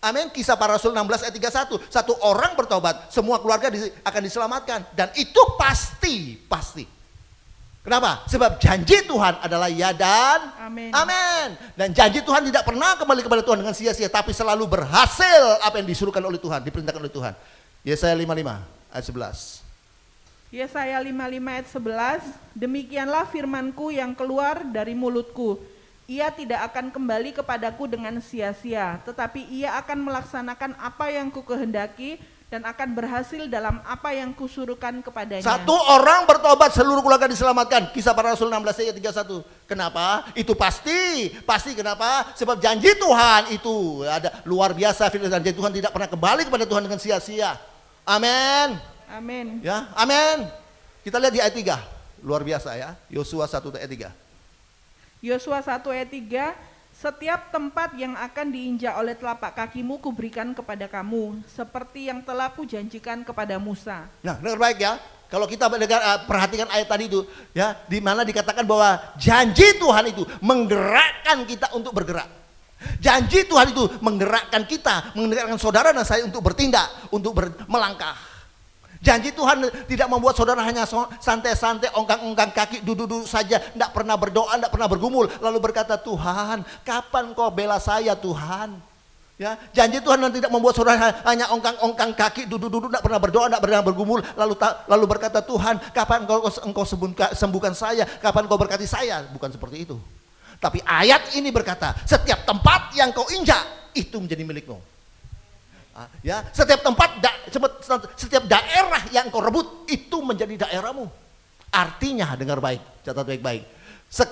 Amin. Kisah Para Rasul 16 ayat 31. Satu orang bertobat, semua keluarga akan diselamatkan. Dan itu pasti. Kenapa? Sebab janji Tuhan adalah ya dan amin. Amin. Dan janji Tuhan tidak pernah kembali kepada Tuhan dengan sia-sia, tapi selalu berhasil apa yang disuruhkan oleh Tuhan, diperintahkan oleh Tuhan. Yesaya 55 ayat 11. Yesaya 55 ayat 11, demikianlah firmanku yang keluar dari mulutku. Ia tidak akan kembali kepadaku dengan sia-sia, tetapi ia akan melaksanakan apa yang kukehendaki dan akan berhasil dalam apa yang kusuruhkan kepadanya. Satu orang bertobat seluruh keluarga diselamatkan. Kisah Para Rasul 16 ayat 31. Kenapa? Itu pasti kenapa? Sebab janji Tuhan itu ada luar biasa. Janji Tuhan tidak pernah kembali kepada Tuhan dengan sia-sia. Amin. Amin. Ya, amin. Kita lihat di ayat 3. Luar biasa ya. Yosua 1 ayat 3. Yosua 1 ayat 3, Setiap tempat yang akan diinjak oleh telapak kakimu kuberikan kepada kamu, seperti yang telah kujanjikan kepada Musa. Nah, dengar baik ya. Kalau kita perhatikan ayat tadi itu, ya, di mana dikatakan bahwa janji Tuhan itu menggerakkan kita untuk bergerak. Janji Tuhan itu menggerakkan kita, menggerakkan saudara dan saya untuk bertindak, untuk melangkah. Janji Tuhan tidak membuat saudara hanya santai-santai, ongkang-ongkang kaki, duduk-duduk saja, tidak pernah berdoa, tidak pernah bergumul, lalu berkata, Tuhan, kapan kau bela saya Tuhan? Ya, janji Tuhan tidak membuat saudara hanya ongkang-ongkang kaki, duduk-duduk, tidak pernah berdoa, tidak pernah bergumul, lalu berkata, Tuhan, kapan engkau sembuhkan saya, kapan kau berkati saya? Bukan seperti itu. Tapi ayat ini berkata, setiap tempat yang kau injak, itu menjadi milikmu. Ya, setiap tempat, setiap daerah yang kau rebut itu menjadi daerahmu. Artinya, dengar baik, catat baik-baik.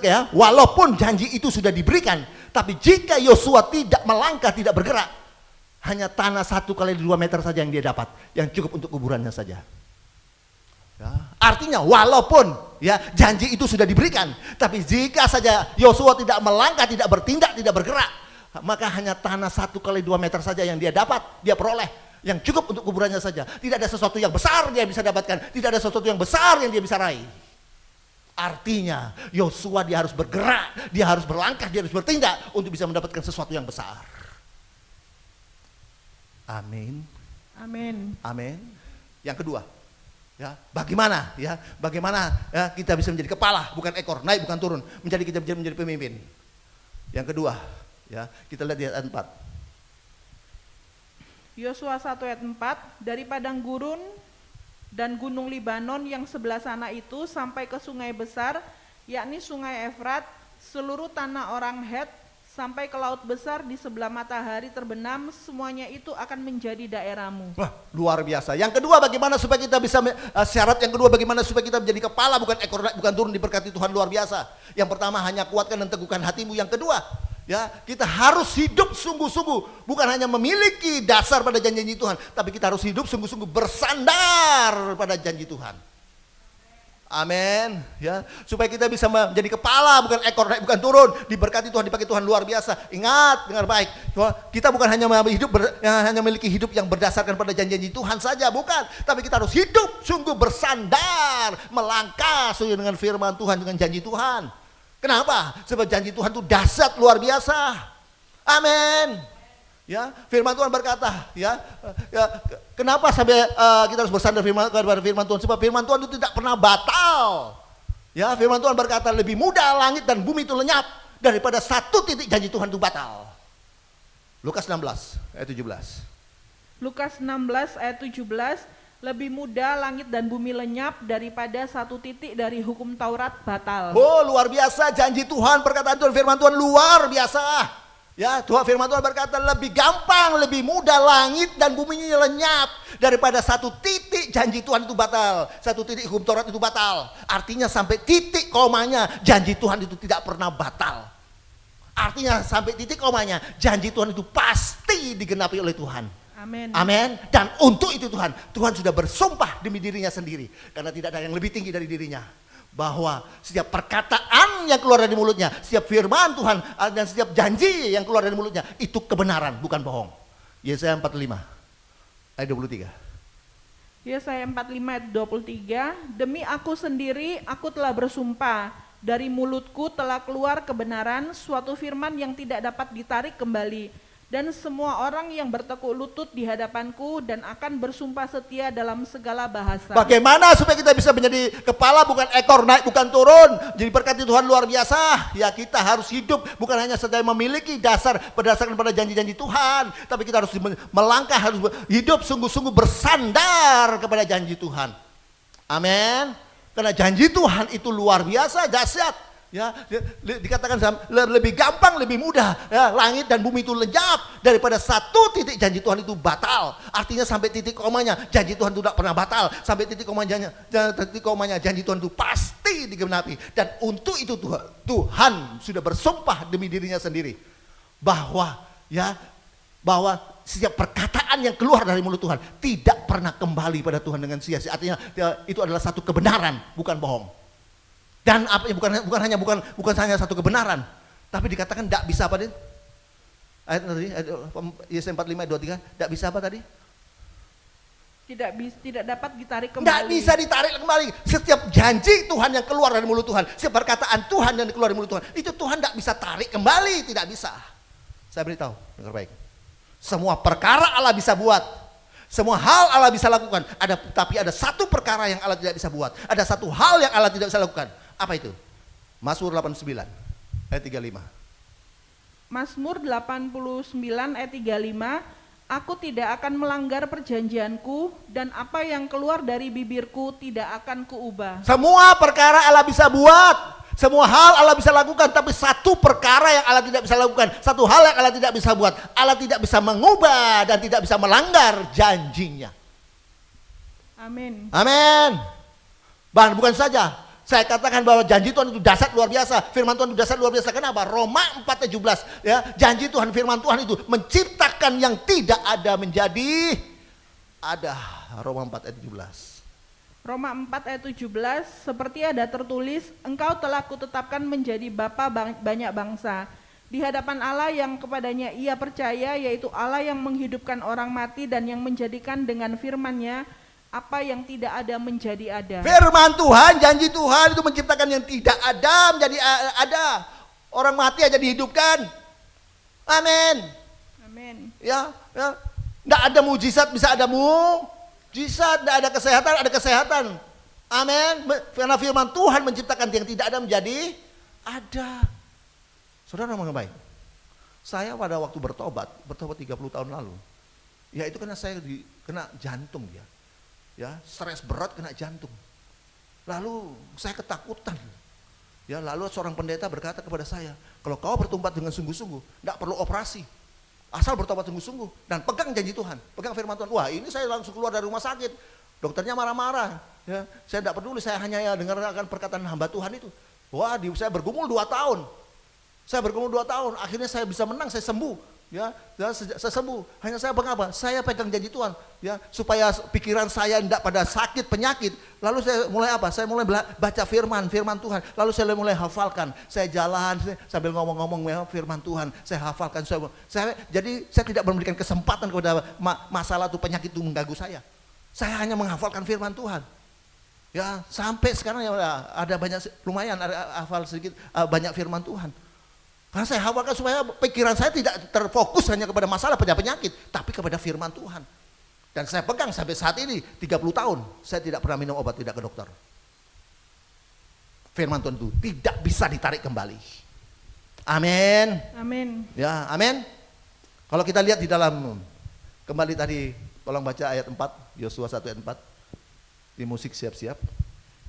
Ya, walaupun janji itu sudah diberikan, tapi jika Yosua tidak melangkah, tidak bergerak, hanya tanah 1 kali 2 meter saja yang dia dapat, yang cukup untuk kuburannya saja. Ya, artinya walaupun ya janji itu sudah diberikan, tapi jika saja Yosua tidak melangkah, tidak bertindak, tidak bergerak, maka hanya tanah 1 kali 2 meter saja yang dia dapat, dia peroleh, yang cukup untuk kuburannya saja. Tidak ada sesuatu yang besar dia bisa dapatkan, tidak ada sesuatu yang besar yang dia bisa raih. Artinya Yosua dia harus bergerak, dia harus berlangkah, dia harus bertindak untuk bisa mendapatkan sesuatu yang besar. Amin. Amin. Amin. Yang kedua, ya, bagaimana ya kita bisa menjadi kepala bukan ekor, naik bukan turun, kita menjadi pemimpin. Yang kedua, ya, kita lihat di ayat 4. Yosua 1 ayat 4, dari padang gurun dan gunung Libanon yang sebelah sana itu sampai ke sungai besar, yakni sungai Efrat, seluruh tanah orang Het, sampai ke laut besar di sebelah matahari terbenam, semuanya itu akan menjadi daerahmu. Wah, luar biasa. Yang kedua, bagaimana supaya kita bisa, syarat yang kedua bagaimana supaya kita menjadi kepala bukan ekor, bukan turun, diberkati Tuhan luar biasa. Yang pertama, hanya kuatkan dan teguhkan hatimu. Yang kedua, ya, kita harus hidup sungguh-sungguh, bukan hanya memiliki dasar pada janji-janji Tuhan, tapi kita harus hidup sungguh-sungguh bersandar pada janji Tuhan. Amin, ya, supaya kita bisa menjadi kepala bukan ekor, naik bukan turun, diberkati Tuhan, dipakai Tuhan luar biasa. Ingat, dengar baik, kita bukan hanya memiliki hidup yang berdasarkan pada janji-janji Tuhan saja, bukan, tapi kita harus hidup sungguh bersandar, melangkah sesuai dengan firman Tuhan, dengan janji Tuhan. Kenapa? Sebab janji Tuhan itu dahsyat luar biasa. Amin. Ya, firman Tuhan berkata, ya, kenapa sampai kita harus bersandar kepada firman Tuhan? Sebab firman Tuhan itu tidak pernah batal. Ya, firman Tuhan berkata lebih mudah langit dan bumi itu lenyap daripada satu titik janji Tuhan itu batal. Lukas 16 ayat 17. Lukas 16 ayat 17, lebih mudah langit dan bumi lenyap daripada satu titik dari hukum Taurat batal. Oh, luar biasa janji Tuhan, perkataan Tuhan, firman Tuhan luar biasa. Ya, Tuhan firman Tuhan berkata lebih gampang, lebih mudah langit dan bumi lenyap daripada satu titik janji Tuhan itu batal. Satu titik hukum Taurat itu batal. Artinya sampai titik komanya janji Tuhan itu tidak pernah batal. Artinya sampai titik komanya janji Tuhan itu pasti digenapi oleh Tuhan. Amin. Amin. Dan untuk itu Tuhan sudah bersumpah demi dirinya sendiri. Karena tidak ada yang lebih tinggi dari dirinya. Bahwa setiap perkataan yang keluar dari mulutnya, setiap firman Tuhan dan setiap janji yang keluar dari mulutnya itu kebenaran, bukan bohong. Yesaya 45 ayat 23. Yesaya 45 ayat 23, demi aku sendiri aku telah bersumpah, dari mulutku telah keluar kebenaran, suatu firman yang tidak dapat ditarik kembali. Dan semua orang yang bertekuk lutut di hadapanku dan akan bersumpah setia dalam segala bahasa. Bagaimana supaya kita bisa menjadi kepala bukan ekor, naik bukan turun, jadi berkati Tuhan luar biasa. Ya, kita harus hidup bukan hanya sedang memiliki dasar berdasarkan pada janji-janji Tuhan, tapi kita harus melangkah, harus hidup sungguh-sungguh bersandar kepada janji Tuhan. Amin. Karena janji Tuhan itu luar biasa, dahsyat. Ya, dikatakan lebih gampang, lebih mudah, ya, langit dan bumi itu lenyap daripada satu titik janji Tuhan itu batal. Artinya sampai titik komanya janji Tuhan itu tidak pernah batal. Sampai titik komanya janji Tuhan itu pasti digenapi. Dan untuk itu Tuhan sudah bersumpah demi dirinya sendiri bahwa setiap perkataan yang keluar dari mulut Tuhan tidak pernah kembali pada Tuhan dengan sia-sia. Artinya itu adalah satu kebenaran, bukan bohong. Dan bukan hanya satu kebenaran, Tapi dikatakan tidak bisa apa nih? Ayat tadi, Yesaya 45 ayat 23, tidak bisa apa tadi? Tidak dapat ditarik kembali. Tidak bisa ditarik kembali. Setiap janji Tuhan yang keluar dari mulut Tuhan, setiap perkataan Tuhan yang keluar dari mulut Tuhan, itu Tuhan tidak bisa tarik kembali, tidak bisa. Saya beritahu, dengar baik. Semua perkara Allah bisa buat. Semua hal Allah bisa lakukan. Tapi ada satu perkara yang Allah tidak bisa buat. Ada satu hal yang Allah tidak bisa lakukan. Apa itu? Mazmur 89 ayat 35. Mazmur 89 ayat 35, aku tidak akan melanggar perjanjianku dan apa yang keluar dari bibirku tidak akan kuubah. Semua perkara Allah bisa buat. Semua hal Allah bisa lakukan, tapi satu perkara yang Allah tidak bisa lakukan, satu hal yang Allah tidak bisa buat, Allah tidak bisa mengubah dan tidak bisa melanggar janjinya. Amin. Amin. Bahkan bukan saja, saya katakan bahwa janji Tuhan itu dahsyat luar biasa, firman Tuhan itu dahsyat luar biasa. Kenapa? Roma 4:17 ya, janji Tuhan, firman Tuhan itu menciptakan yang tidak ada menjadi ada. Roma 4 ayat 17. Roma 4 ayat 17, seperti ada tertulis, engkau telah kutetapkan menjadi bapa banyak bangsa. Di hadapan Allah yang kepadanya ia percaya, yaitu Allah yang menghidupkan orang mati dan yang menjadikan dengan firman-Nya apa yang tidak ada menjadi ada. Firman Tuhan, janji Tuhan itu menciptakan yang tidak ada menjadi ada. Orang mati aja dihidupkan. Amin. Amin. Ya. Tidak ada mujizat, bisa ada mujizat, tidak ada kesehatan, amin. Karena firman Tuhan menciptakan yang tidak ada menjadi ada. Saudara yang baik, saya pada waktu bertobat 30 tahun lalu, ya itu karena saya kena jantung dia, ya stres berat kena jantung. Lalu saya ketakutan, ya lalu seorang pendeta berkata kepada saya, kalau kau bertobat dengan sungguh-sungguh, tidak perlu operasi. Asal bertobat sungguh-sungguh dan pegang janji Tuhan, pegang firman Tuhan. Wah, ini saya langsung keluar dari rumah sakit. Dokternya marah-marah. Ya, saya tidak peduli, saya hanya ya dengarkan perkataan hamba Tuhan itu. Wah, saya bergumul 2 tahun. Akhirnya saya bisa menang, saya sembuh. Ya, saya sembuh. Hanya saya mengapa? Saya pegang janji Tuhan, ya, supaya pikiran saya tidak pada sakit penyakit. Lalu saya mulai apa? Saya mulai baca firman Tuhan. Lalu saya mulai hafalkan. Saya jalan sambil ngomong-ngomong firman Tuhan. Saya hafalkan. Jadi saya tidak memberikan kesempatan kepada masalah itu, penyakit itu mengganggu saya. Saya hanya menghafalkan firman Tuhan. Ya, sampai sekarang ya ada banyak, lumayan ada hafal sedikit banyak firman Tuhan. Karena saya hafalkan supaya pikiran saya tidak terfokus hanya kepada masalah penyakit, tapi kepada firman Tuhan. Dan saya pegang sampai saat ini 30 tahun, saya tidak pernah minum obat, tidak ke dokter. Firman Tuhan itu tidak bisa ditarik kembali. Amin. Amin. Ya, amin. Kalau kita lihat di dalam, kembali tadi, tolong baca ayat 4, Yosua 1 ayat 4. Di musik siap-siap.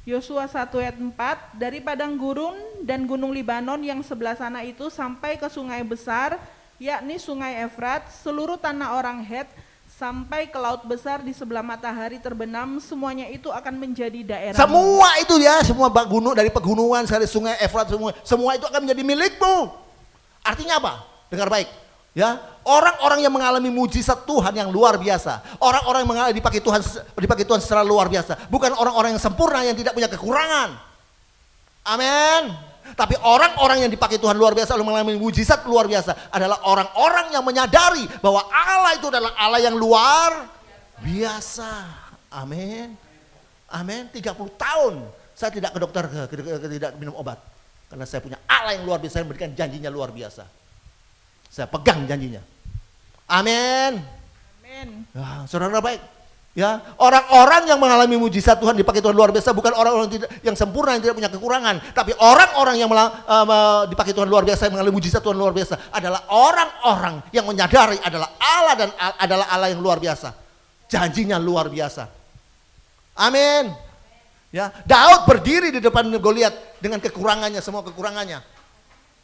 Yosua 1 ayat 4, dari padang gurun dan gunung Libanon yang sebelah sana itu sampai ke sungai besar, yakni sungai Efrat, seluruh tanah orang Het, sampai ke laut besar di sebelah matahari terbenam, semuanya itu akan menjadi daerah. Semua itu ya, semua gunung dari pegunungan, dari sungai Efrat, semua itu akan menjadi milikmu. Artinya apa? Dengar baik. Ya, orang-orang yang mengalami mujizat Tuhan yang luar biasa, orang-orang yang mengalami dipakai Tuhan secara luar biasa, bukan orang-orang yang sempurna yang tidak punya kekurangan. Amin. Tapi orang-orang yang dipakai Tuhan luar biasa, mengalami mujizat luar biasa, adalah orang-orang yang menyadari bahwa Allah itu adalah Allah yang luar biasa. Amin. Amin. 30 tahun saya tidak ke dokter, tidak minum obat, karena saya punya Allah yang luar biasa, yang memberikan janjinya luar biasa. Saya pegang janjinya. Amin. Amin. Ya, saudara baik. Ya, orang-orang yang mengalami mujizat Tuhan dipakai Tuhan luar biasa bukan orang-orang yang sempurna, yang tidak punya kekurangan, tapi orang-orang yang dipakai Tuhan luar biasa, yang mengalami mujizat Tuhan luar biasa adalah orang-orang yang menyadari adalah Allah dan adalah Allah yang luar biasa. Janjinya luar biasa. Amin. Ya, Daud berdiri di depan Goliat dengan kekurangannya, semua kekurangannya.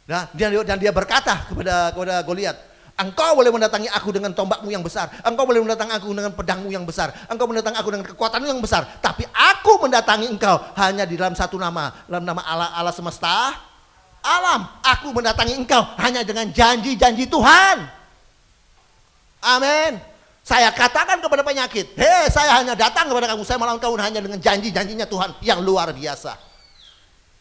Nah, dan dia berkata kepada Goliat, engkau boleh mendatangi aku dengan tombakmu yang besar, engkau boleh mendatangi aku dengan pedangmu yang besar, engkau mendatangi aku dengan kekuatanmu yang besar, tapi aku mendatangi engkau hanya di dalam satu nama, dalam nama Allah semesta alam. Aku mendatangi engkau hanya dengan janji-janji Tuhan. Amin. Saya katakan kepada penyakit, hei, saya hanya datang kepada kamu, saya melawan kamu hanya dengan janji-janjinya Tuhan yang luar biasa.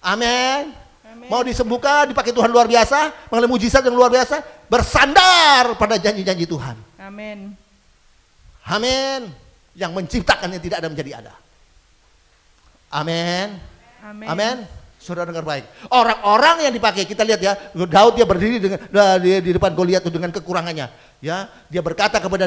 Amin. Amin. Mau disembuhkan, dipakai Tuhan luar biasa, mengalami mujizat yang luar biasa, bersandar pada janji-janji Tuhan. Amin. Amin. Yang menciptakan yang tidak ada menjadi ada. Amin. Amin. Amin. Saudara dengar baik. Orang-orang yang dipakai, kita lihat ya, Daud dia berdiri di depan Goliat itu dengan kekurangannya. Ya, dia berkata kepada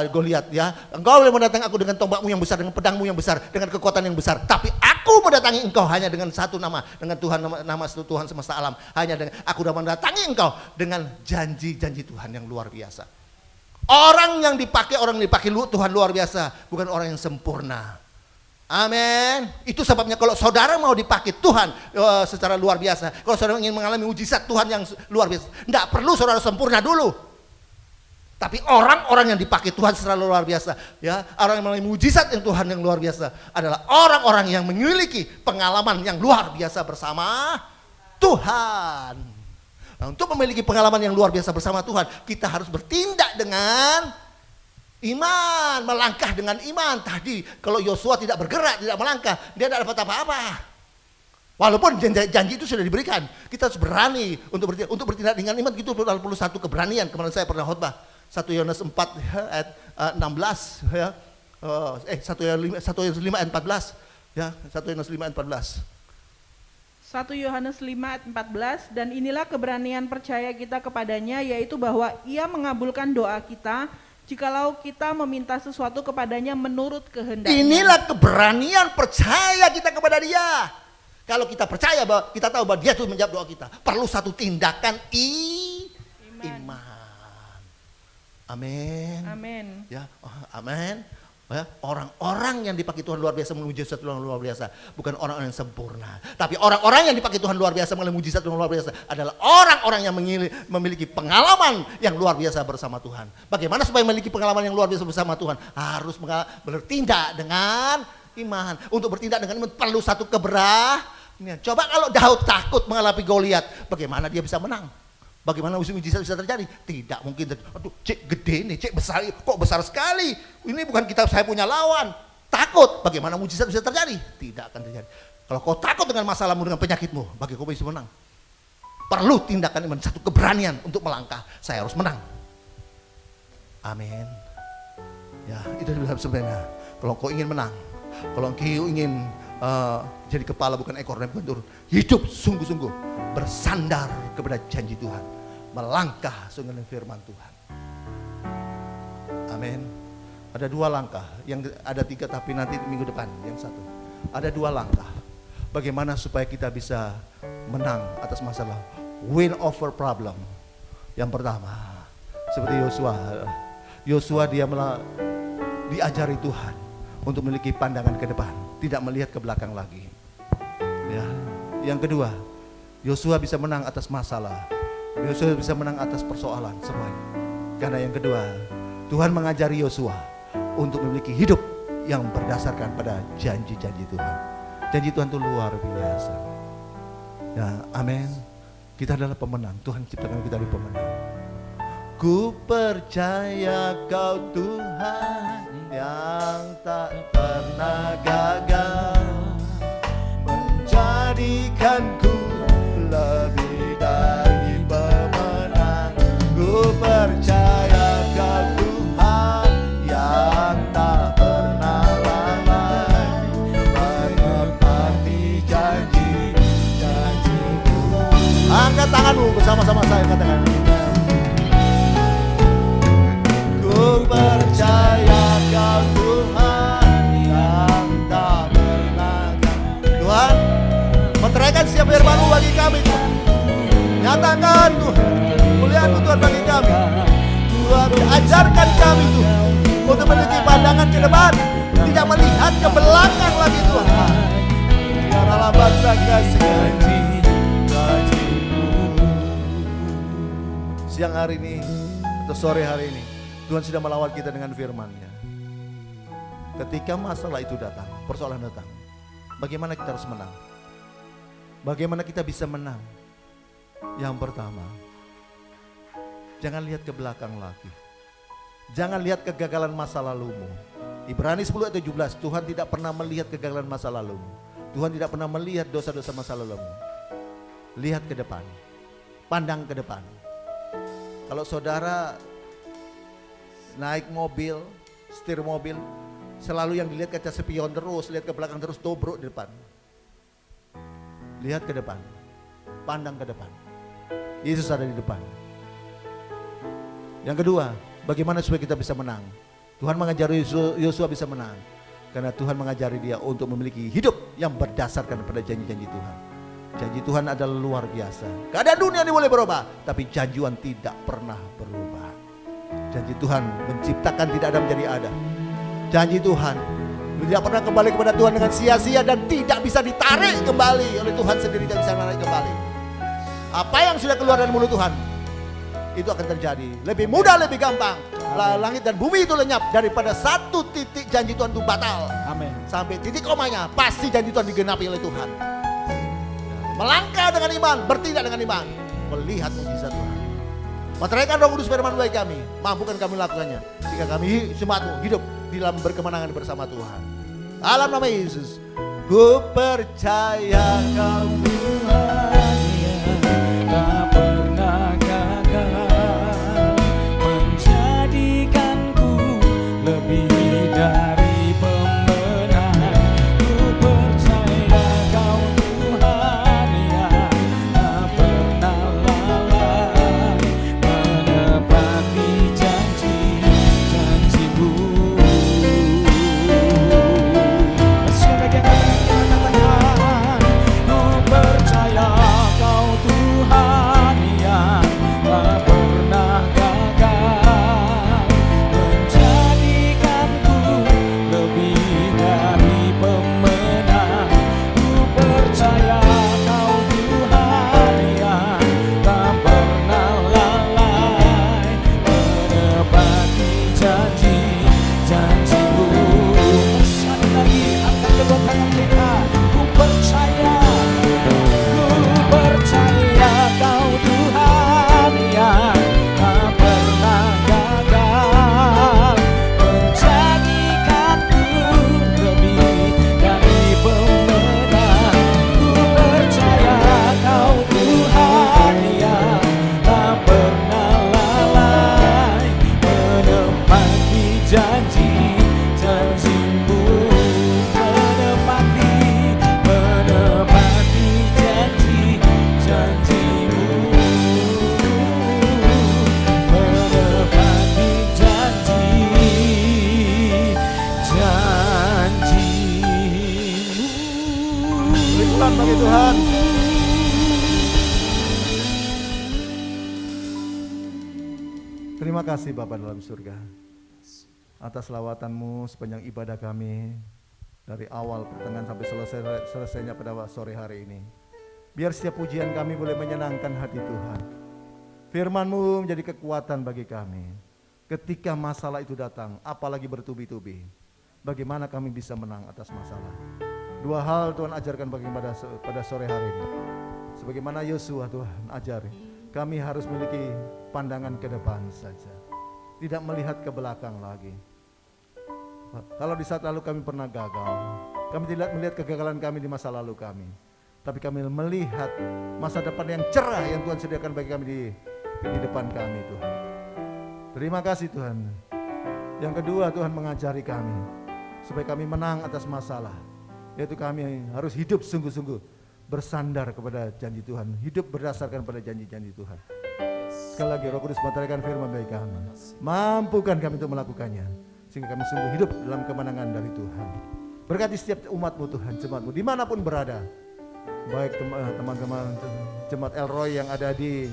Goliat, ya, engkau boleh mendatangi aku dengan tombakmu yang besar, dengan pedangmu yang besar, dengan kekuatan yang besar. Tapi aku mendatangi engkau hanya dengan satu nama, dengan Tuhan, nama Tuhan semesta alam. Hanya dengan aku sudah mendatangi engkau dengan janji-janji Tuhan yang luar biasa. Orang yang dipakai Tuhan luar biasa, bukan orang yang sempurna. Amin. Itu sebabnya kalau saudara mau dipakai Tuhan secara luar biasa, kalau saudara ingin mengalami mujizat Tuhan yang luar biasa, tidak perlu saudara sempurna dulu. Tapi orang-orang yang dipakai Tuhan secara luar biasa, ya, orang yang mengalami mujizat yang Tuhan yang luar biasa adalah orang-orang yang memiliki pengalaman yang luar biasa bersama Tuhan. Nah, untuk memiliki pengalaman yang luar biasa bersama Tuhan, kita harus bertindak dengan iman, melangkah dengan iman. Tadi kalau Yosua tidak bergerak, tidak melangkah, dia tidak dapat apa-apa. Walaupun janji itu sudah diberikan, kita harus berani untuk bertindak dengan iman. Itu perlu satu keberanian. Kemarin saya pernah khotbah 1 Yohanes 4 ayat 16 ya. 1 Yohanes 5 ayat 14 ya, 1 Yohanes 5 ayat 14. 1 Yohanes 5 ayat 14, dan inilah keberanian percaya kita kepadanya, yaitu bahwa ia mengabulkan doa kita jikalau kita meminta sesuatu kepadanya menurut kehendaknya. Inilah keberanian percaya kita kepada dia. Kalau kita percaya bahwa kita tahu bahwa dia itu menjawab doa kita, perlu satu tindakan iman. Amin. Amin. Ya, amin. Ya, orang-orang yang dipakai Tuhan luar biasa mengalami mujizat Tuhan luar biasa, bukan orang-orang yang sempurna. Tapi orang-orang yang dipakai Tuhan luar biasa mengalami mujizat Tuhan luar biasa adalah orang-orang yang memiliki pengalaman yang luar biasa bersama Tuhan. Bagaimana supaya memiliki pengalaman yang luar biasa bersama Tuhan? Harus bertindak dengan iman. Untuk bertindak dengan iman perlu satu keberanian. Coba kalau Daud takut menghadapi Goliat, bagaimana dia bisa menang? Bagaimana mujizat bisa terjadi? Tidak mungkin. Aduh, cek gede nih, cek besar, kok besar sekali. Ini bukan saya punya lawan. Takut, bagaimana mujizat bisa terjadi? Tidak akan terjadi. Kalau kau takut dengan masalahmu, dengan penyakitmu, bagaimana kau bisa menang? Perlu tindakan iman, satu keberanian untuk melangkah. Saya harus menang. Amin. Ya, itu sebenarnya. Kalau kau ingin menang, kalau kau ingin jadi kepala bukan ekor dan bukan turun, hidup sungguh-sungguh bersandar kepada janji Tuhan. Melangkah sungguh dengan firman Tuhan. Amin. Ada 2 langkah, yang ada 3 tapi nanti minggu depan yang 1. Ada 2 langkah. Bagaimana supaya kita bisa menang atas masalah, win over problem. Yang pertama, seperti Yosua dia diajari Tuhan untuk memiliki pandangan ke depan, tidak melihat ke belakang lagi. Ya. Yang kedua, Yosua bisa menang atas masalah. Yosua bisa menang atas persoalan semuanya. Karena yang kedua, Tuhan mengajari Yosua untuk memiliki hidup yang berdasarkan pada janji-janji Tuhan. Janji Tuhan itu luar biasa. Ya, amin. Kita adalah pemenang. Tuhan ciptakan kita di pemenang. Ku percaya Kau Tuhan yang tak pernah gagal, menjadikanku lebih dari pemenang. Ku percaya Kau Tuhan yang tak pernah lalai, menepati janji-janji-Mu. Angkat tanganmu bersama-sama saya, katakan. Ku percaya Kau Tuhan yang tak pernah gagal. Tuhan, meteraikan setiap firman-Mu bagi kami Tuhan. Nyatakan Tuhan kemuliaan-Mu Tuhan bagi kami. Tuhan, ajarkan kami Tuhan untuk memiliki pandangan ke depan, tidak melihat ke belakang lagi Tuhan. Biarlah bangsa kasih janji-Mu. Siang hari ini atau sore hari ini, Tuhan sudah melawat kita dengan firman-Nya. Ketika masalah itu datang, persoalan datang, bagaimana kita harus menang? Bagaimana kita bisa menang? Yang pertama, jangan lihat ke belakang lagi. Jangan lihat kegagalan masa lalumu. Ibrani 10 ayat 17, Tuhan tidak pernah melihat kegagalan masa lalumu. Tuhan tidak pernah melihat dosa-dosa masa lalumu. lihat ke depan, pandang ke depan. Kalau saudara naik mobil, setir mobil, selalu yang dilihat kaca spion terus, lihat ke belakang terus, dobrok di depan. Lihat ke depan, pandang ke depan. Yesus ada di depan. Yang kedua, bagaimana supaya kita bisa menang? Tuhan mengajari Yosua bisa menang karena Tuhan mengajari dia untuk memiliki hidup yang berdasarkan pada janji-janji Tuhan. Janji Tuhan adalah luar biasa. Keadaan dunia ini boleh berubah, tapi janji Tuhan tidak pernah berubah. Janji Tuhan menciptakan tidak ada menjadi ada. Janji Tuhan tidak pernah kembali kepada Tuhan dengan sia-sia dan tidak bisa ditarik kembali oleh Tuhan sendiri, tidak bisa menarik kembali. Apa yang sudah keluar dari mulut Tuhan itu akan terjadi. Lebih mudah, lebih gampang. Langit dan bumi itu lenyap daripada satu titik janji Tuhan itu batal. Amin. Sampai titik komanya pasti janji Tuhan digenapi oleh Tuhan. Melangkah dengan iman, bertindak dengan iman, melihat mujizat Tuhan. Meteraikan Roh Kudus firman bagi kami, mampukan kami lakukannya sehingga kami semuanya hidup di dalam berkemenangan bersama Tuhan. Dalam nama Yesus, ku percaya Kau Tuhan yang tak pernah gagal, menjadikanku lebih dari pemenang. Ku percaya Kau Tuhan yang tak pernah lalai, menepati janji-janji-Mu. Sekali lagi katakan, ku percaya Kau Tuhan yang tak pernah gagal, menjadikanku lebih dari pemenang. Ku percaya Kau Tuhan yang tak pernah lalai, menepati janji-janji-Mu. Sekali lagi angkat kedua tangan kita, ku percaya Kau Tuhan yang tak pernah gagal, menjadikanku lebih dari pemenang. Ku percaya Kau Tuhan yang tak pernah lalai, menepati janji-janji-Mu, menepati janji-janji-Mu, menepati janji-janji-Mu. Berikan bagi Tuhan. Terima kasih Bapa dalam surga atas lawatan-Mu sepanjang ibadah kami dari awal pertengahan sampai selesainya pada sore hari ini. Biar setiap pujian kami boleh menyenangkan hati Tuhan. Firman-Mu menjadi kekuatan bagi kami. Ketika masalah itu datang, apalagi bertubi-tubi, bagaimana kami bisa menang atas masalah. Dua hal Tuhan ajarkan bagi pada sore hari ini. Sebagaimana Yosua Tuhan ajari, kami harus memiliki pandangan ke depan saja, tidak melihat ke belakang lagi. Kalau di saat lalu kami pernah gagal, kami tidak melihat kegagalan kami di masa lalu kami, tapi kami melihat masa depan yang cerah yang Tuhan sediakan bagi kami di depan kami Tuhan. Terima kasih Tuhan. Yang kedua, Tuhan mengajari kami supaya kami menang atas masalah, yaitu kami harus hidup sungguh-sungguh bersandar kepada janji Tuhan, hidup berdasarkan pada janji-janji Tuhan. Sekali lagi Roh Kudus meteraikan firman bagi kami, mampukan kami untuk melakukannya sehingga kami sungguh hidup dalam kemenangan dari Tuhan. Berkati setiap umat-Mu Tuhan, jemaat-Mu dimanapun berada, baik teman-teman jemaat El Roy yang ada di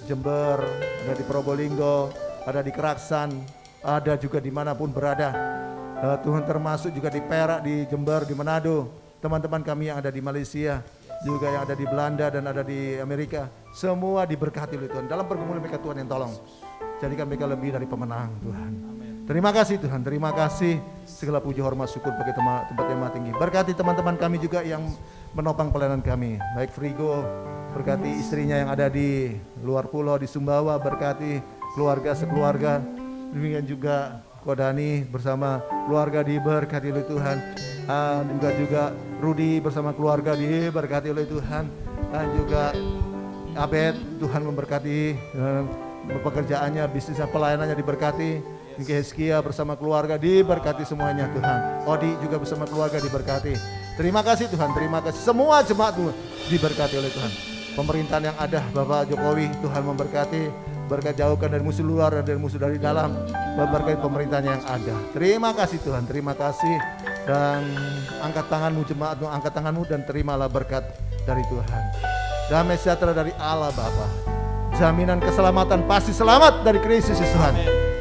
Jember, ada di Probolinggo, ada di Keraksan, ada juga dimanapun berada. Tuhan termasuk juga di Perak, di Jember, di Manado, teman-teman kami yang ada di Malaysia, juga yang ada di Belanda dan ada di Amerika, semua diberkati oleh Tuhan. Dalam pergumulan mereka Tuhan yang tolong, jadikan mereka lebih dari pemenang Tuhan. Terima kasih Tuhan, terima kasih, segala puji hormat syukur bagi tempat yang maha tinggi. Berkati teman-teman kami juga yang menopang pelayanan kami, baik Frigo, berkati istrinya yang ada di luar pulau di Sumbawa, berkati keluarga sekeluarga, demikian juga Kodani bersama keluarga diberkati oleh Tuhan, juga Rudi bersama keluarga diberkati oleh Tuhan, dan juga Abed, Tuhan memberkati pekerjaannya, bisnisnya, pelayanannya diberkati. Niki Heskia bersama keluarga diberkati semuanya Tuhan. Odi juga bersama keluarga diberkati. Terima kasih Tuhan, terima kasih. Semua jemaat Tuhan diberkati oleh Tuhan. Pemerintahan yang ada, Bapak Jokowi, Tuhan memberkati. Berkat jauhkan dari musuh luar dan dari musuh dari dalam. Berkat pemerintahan yang ada. Terima kasih Tuhan, terima kasih. Dan angkat tanganmu jemaat, angkat tanganmu dan terimalah berkat dari Tuhan. Damai sejahtera dari Allah Bapa. Jaminan keselamatan, pasti selamat dari Kristus Yesus Tuhan.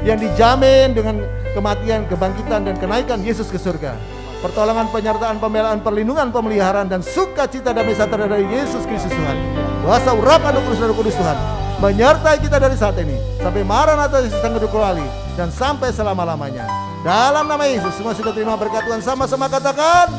Yang dijamin dengan kematian, kebangkitan dan kenaikan Yesus ke surga. Pertolongan, penyertaan, pembelaan, perlindungan, pemeliharaan dan sukacita damai sejahtera dari Yesus Kristus Tuhan. Kuasa urapan Roh Kudus Tuhan menyertai kita dari saat ini sampai Maranatha Yesus akan kembali dan sampai selama-lamanya. Dalam nama Yesus semua sudah terima berkat Tuhan, sama-sama katakan